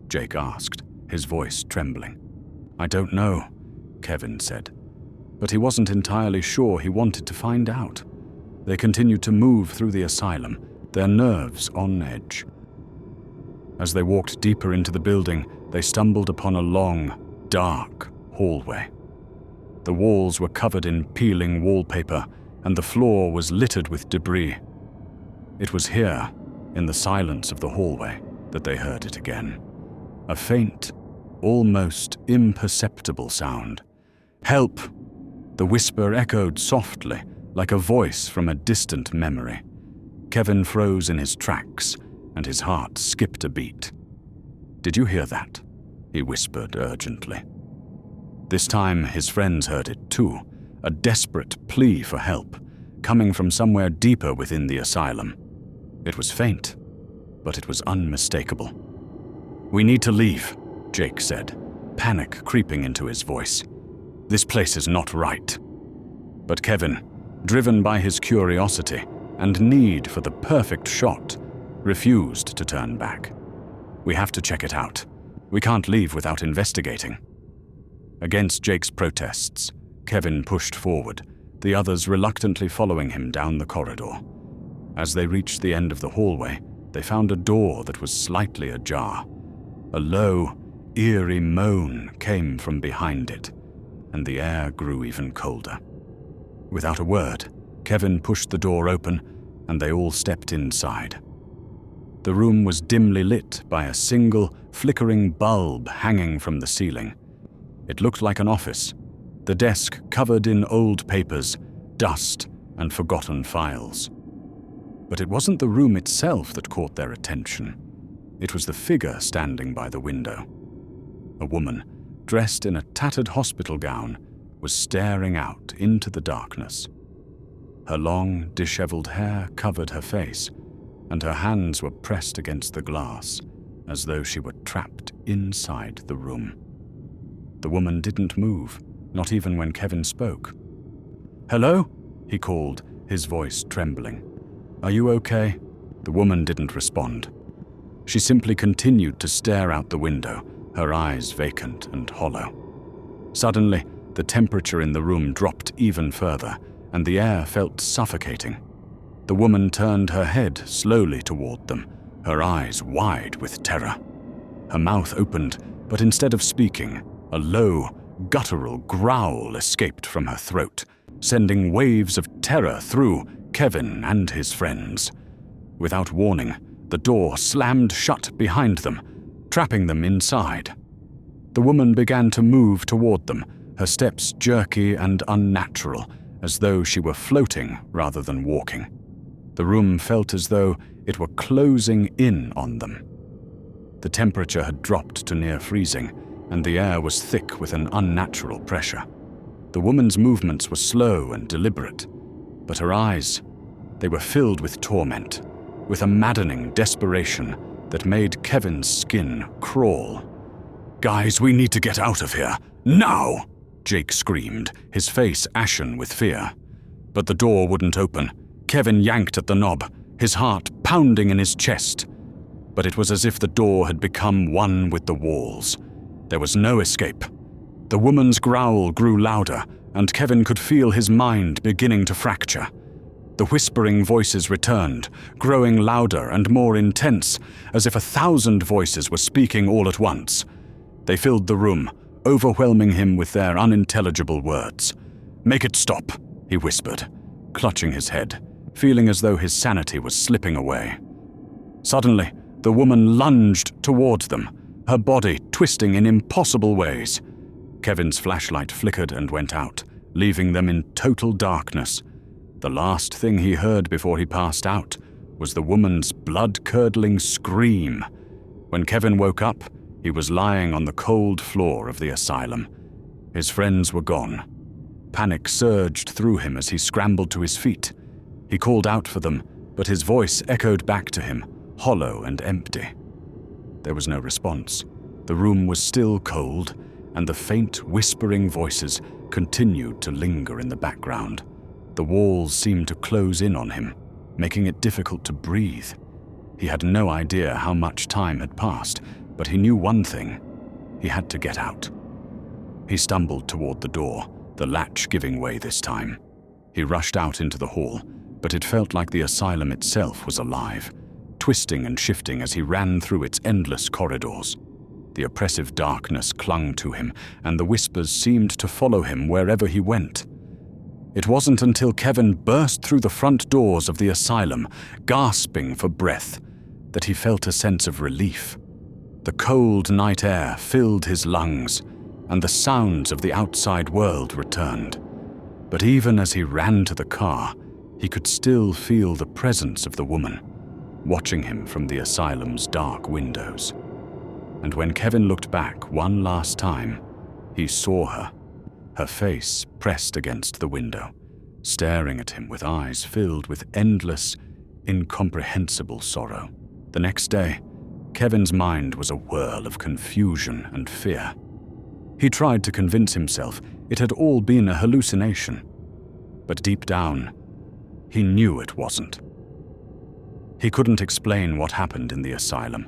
Jake asked, his voice trembling. "I don't know," Kevin said, but he wasn't entirely sure he wanted to find out. They continued to move through the asylum, their nerves on edge. As they walked deeper into the building, they stumbled upon a long, dark hallway. The walls were covered in peeling wallpaper, and the floor was littered with debris. It was here, in the silence of the hallway, that they heard it again. A faint, almost imperceptible sound. "Help!" The whisper echoed softly, like a voice from a distant memory. Kevin froze in his tracks, and his heart skipped a beat. "Did you hear that?" he whispered urgently. This time his friends heard it too, a desperate plea for help, coming from somewhere deeper within the asylum. It was faint, but it was unmistakable. "We need to leave," Jake said. panic creeping into his voice. This place is not right. But Kevin, driven by his curiosity and need for the perfect shot, refused to turn back. We have to check it out. We can't leave without investigating. Against Jake's protests, Kevin pushed forward, the others reluctantly following him down the corridor. As they reached the end of the hallway, they found a door that was slightly ajar. A low, eerie moan came from behind it, and the air grew even colder. Without a word, Kevin pushed the door open, and they all stepped inside. The room was dimly lit by a single, flickering bulb hanging from the ceiling. It looked like an office, the desk covered in old papers, dust, and forgotten files. But it wasn't the room itself that caught their attention. It was the figure standing by the window. A woman, dressed in a tattered hospital gown, was staring out into the darkness. Her long, disheveled hair covered her face, and her hands were pressed against the glass, as though she were trapped inside the room. The woman didn't move, not even when Kevin spoke. "Hello?" he called, his voice trembling. "Are you okay?" The woman didn't respond. She simply continued to stare out the window, her eyes vacant and hollow. Suddenly, the temperature in the room dropped even further, and the air felt suffocating. The woman turned her head slowly toward them, her eyes wide with terror. Her mouth opened, but instead of speaking, a low, guttural growl escaped from her throat, sending waves of terror through Kevin and his friends. Without warning, the door slammed shut behind them, trapping them inside. The woman began to move toward them, her steps jerky and unnatural, as though she were floating rather than walking. The room felt as though it were closing in on them. The temperature had dropped to near freezing, and the air was thick with an unnatural pressure. The woman's movements were slow and deliberate, but her eyes, they were filled with torment, with a maddening desperation that made Kevin's skin crawl. "Guys, we need to get out of here, now!" Jake screamed, his face ashen with fear. But the door wouldn't open. Kevin yanked at the knob, his heart pounding in his chest. But it was as if the door had become one with the walls. There was no escape. The woman's growl grew louder, and Kevin could feel his mind beginning to fracture. The whispering voices returned, growing louder and more intense, as if 1,000 voices were speaking all at once. They filled the room, overwhelming him with their unintelligible words. "Make it stop," he whispered, clutching his head, feeling as though his sanity was slipping away. Suddenly, the woman lunged toward them, her body twisting in impossible ways. Kevin's flashlight flickered and went out, leaving them in total darkness. The last thing he heard before he passed out was the woman's blood-curdling scream. When Kevin woke up, he was lying on the cold floor of the asylum. His friends were gone. Panic surged through him as he scrambled to his feet. He called out for them, but his voice echoed back to him, hollow and empty. There was no response. The room was still cold, and the faint, whispering voices continued to linger in the background. The walls seemed to close in on him, making it difficult to breathe. He had no idea how much time had passed, but he knew one thing: he had to get out. He stumbled toward the door, the latch giving way this time. He rushed out into the hall, but it felt like the asylum itself was alive, twisting and shifting as he ran through its endless corridors. The oppressive darkness clung to him, and the whispers seemed to follow him wherever he went. It wasn't until Kevin burst through the front doors of the asylum, gasping for breath, that he felt a sense of relief. The cold night air filled his lungs, and the sounds of the outside world returned. But even as he ran to the car, he could still feel the presence of the woman, watching him from the asylum's dark windows. And when Kevin looked back one last time, he saw her, her face pressed against the window, staring at him with eyes filled with endless, incomprehensible sorrow. The next day, Kevin's mind was a whirl of confusion and fear. He tried to convince himself it had all been a hallucination, but deep down, he knew it wasn't. He couldn't explain what happened in the asylum,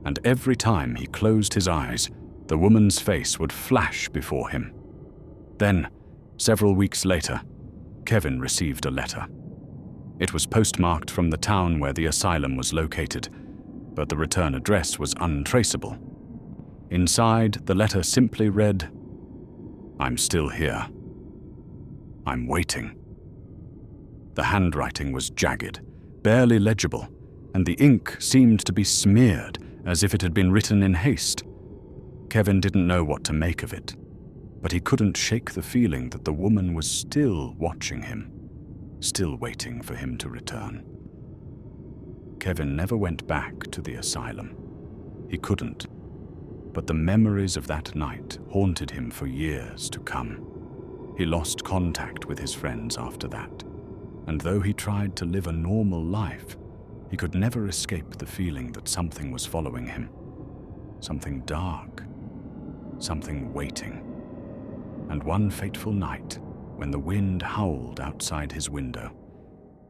and every time he closed his eyes, the woman's face would flash before him. Then, several weeks later, Kevin received a letter. It was postmarked from the town where the asylum was located, but the return address was untraceable. Inside, the letter simply read, "I'm still here. I'm waiting." The handwriting was jagged, barely legible, and the ink seemed to be smeared as if it had been written in haste. Kevin didn't know what to make of it, but he couldn't shake the feeling that the woman was still watching him, still waiting for him to return. Kevin never went back to the asylum. He couldn't, but the memories of that night haunted him for years to come. He lost contact with his friends after that, and though he tried to live a normal life, he could never escape the feeling that something was following him. Something dark, something waiting. And one fateful night, when the wind howled outside his window,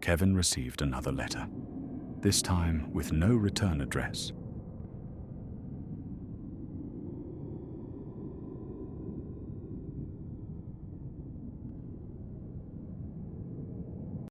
Kevin received another letter, this time with no return address.